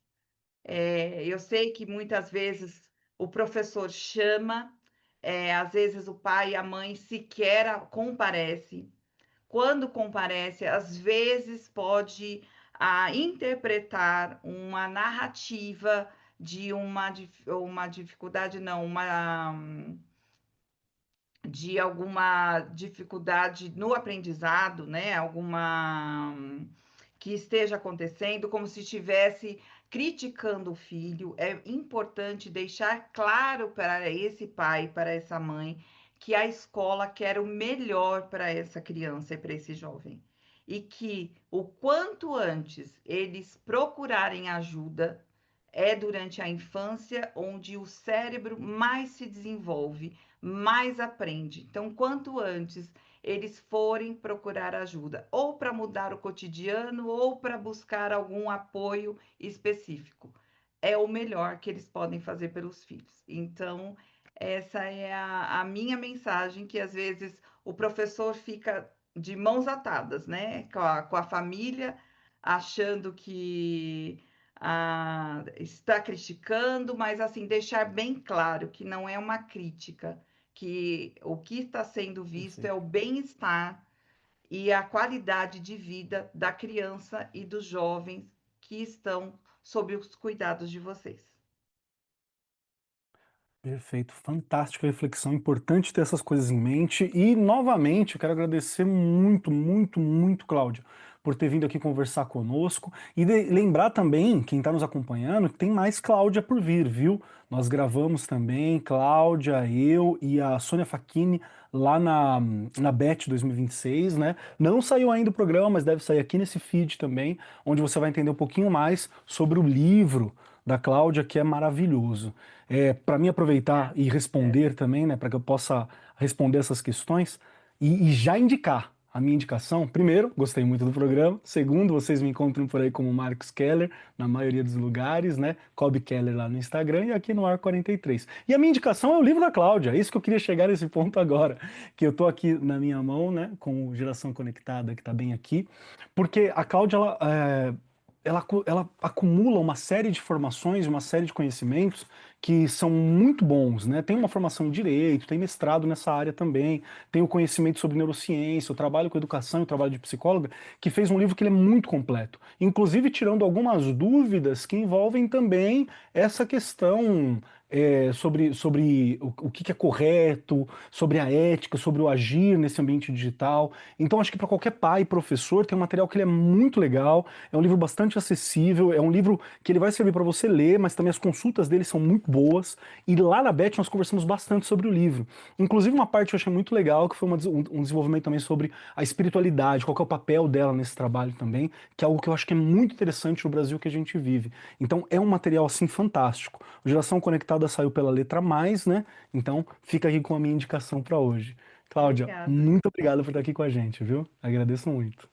Eu sei que muitas vezes o professor chama, às vezes o pai e a mãe sequer comparece. Quando comparece, às vezes pode interpretar uma narrativa de uma dificuldade, não, de alguma dificuldade no aprendizado, né? Alguma que esteja acontecendo, como se estivesse criticando o filho. É importante deixar claro para esse pai, para essa mãe, que a escola quer o melhor para essa criança e para esse jovem. e que o quanto antes eles procurarem ajuda, é durante a infância onde o cérebro mais se desenvolve, mais aprende. Então, quanto antes eles forem procurar ajuda, ou para mudar o cotidiano, ou para buscar algum apoio específico, é o melhor que eles podem fazer pelos filhos. Então, essa é a minha mensagem, que às vezes o professor fica de mãos atadas, né, com a família, achando que está criticando, mas assim, deixar bem claro que não é uma crítica, que o que está sendo visto é o bem-estar e a qualidade de vida da criança e dos jovens que estão sob os cuidados de vocês. Perfeito, fantástica reflexão, importante ter essas coisas em mente e, novamente, eu quero agradecer muito, muito, muito, Cláudia, por ter vindo aqui conversar conosco e lembrar também, quem está nos acompanhando, que tem mais Cláudia por vir, viu? Nós gravamos também, Cláudia, eu e a Sônia Facchini lá na BET 2026, né? Não saiu ainda o programa, mas deve sair aqui nesse feed também, onde você vai entender um pouquinho mais sobre o livro da Cláudia, que é maravilhoso. Para mim aproveitar e responder também, né, para que eu possa responder essas questões e já indicar a minha indicação. Primeiro, gostei muito do programa. Segundo, vocês me encontram por aí como Marcos Keller, na maioria dos lugares, né? Kobe Keller lá no Instagram e aqui no Ar 43. E a minha indicação é o livro da Cláudia. É isso que eu queria chegar nesse ponto agora, que eu tô aqui na minha mão, né, com o Geração Conectada, que tá bem aqui, porque a Cláudia, ela acumula uma série de formações, uma série de conhecimentos que são muito bons, né? Tem uma formação em direito, tem mestrado nessa área também, tem o conhecimento sobre neurociência, o trabalho com educação, o trabalho de psicóloga, que fez um livro que ele é muito completo, inclusive tirando algumas dúvidas que envolvem também essa questão sobre o que é correto, sobre a ética, sobre o agir nesse ambiente digital. Então acho que para qualquer pai e professor tem um material que ele é muito legal, é um livro bastante acessível, é um livro que ele vai servir para você ler, mas também as consultas dele são muito boas. E lá na BET nós conversamos bastante sobre o livro. Inclusive uma parte que eu achei muito legal, que foi um desenvolvimento também sobre a espiritualidade, qual que é o papel dela nesse trabalho também, que é algo que eu acho que é muito interessante no Brasil que a gente vive. Então é um material assim fantástico. O Geração Conectada saiu pela Letra Mais, né? Então fica aqui com a minha indicação para hoje. Cláudia, Obrigada. muito obrigado por estar aqui com a gente, viu? Agradeço muito.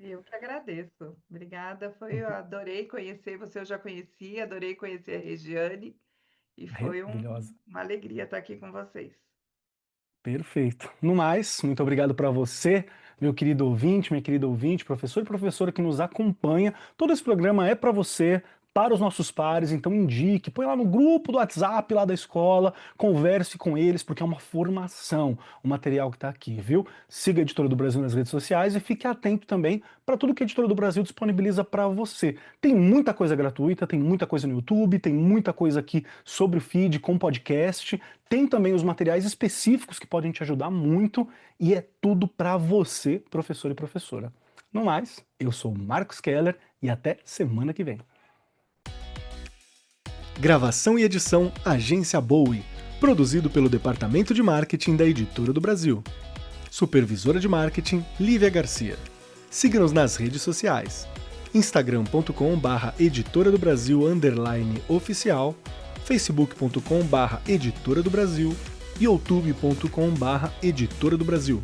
Eu que agradeço. Obrigada. Eu adorei conhecer você, eu já conhecia, adorei conhecer a Regiane e foi Maravilhosa. uma alegria estar aqui com vocês. Perfeito. No mais, muito obrigado para você, meu querido ouvinte, minha querida ouvinte, professor e professora que nos acompanha. Todo esse programa é para você, para os nossos pares, então indique, põe lá no grupo do WhatsApp lá da escola, converse com eles, porque é uma formação, o material que está aqui, viu? Siga a Editora do Brasil nas redes sociais e fique atento também para tudo que a Editora do Brasil disponibiliza para você. Tem muita coisa gratuita, tem muita coisa no YouTube, tem muita coisa aqui sobre o feed com podcast, tem também os materiais específicos que podem te ajudar muito e é tudo para você, professor e professora. No mais, eu sou Marcos Keller e até semana que vem. Gravação e edição Agência Bowie, produzido pelo Departamento de Marketing da Editora do Brasil. Supervisora de Marketing, Lívia Garcia. Siga-nos nas redes sociais, instagram.com/editora do Brasil _oficial, facebook.com/editora do Brasil e youtube.com/editora do Brasil.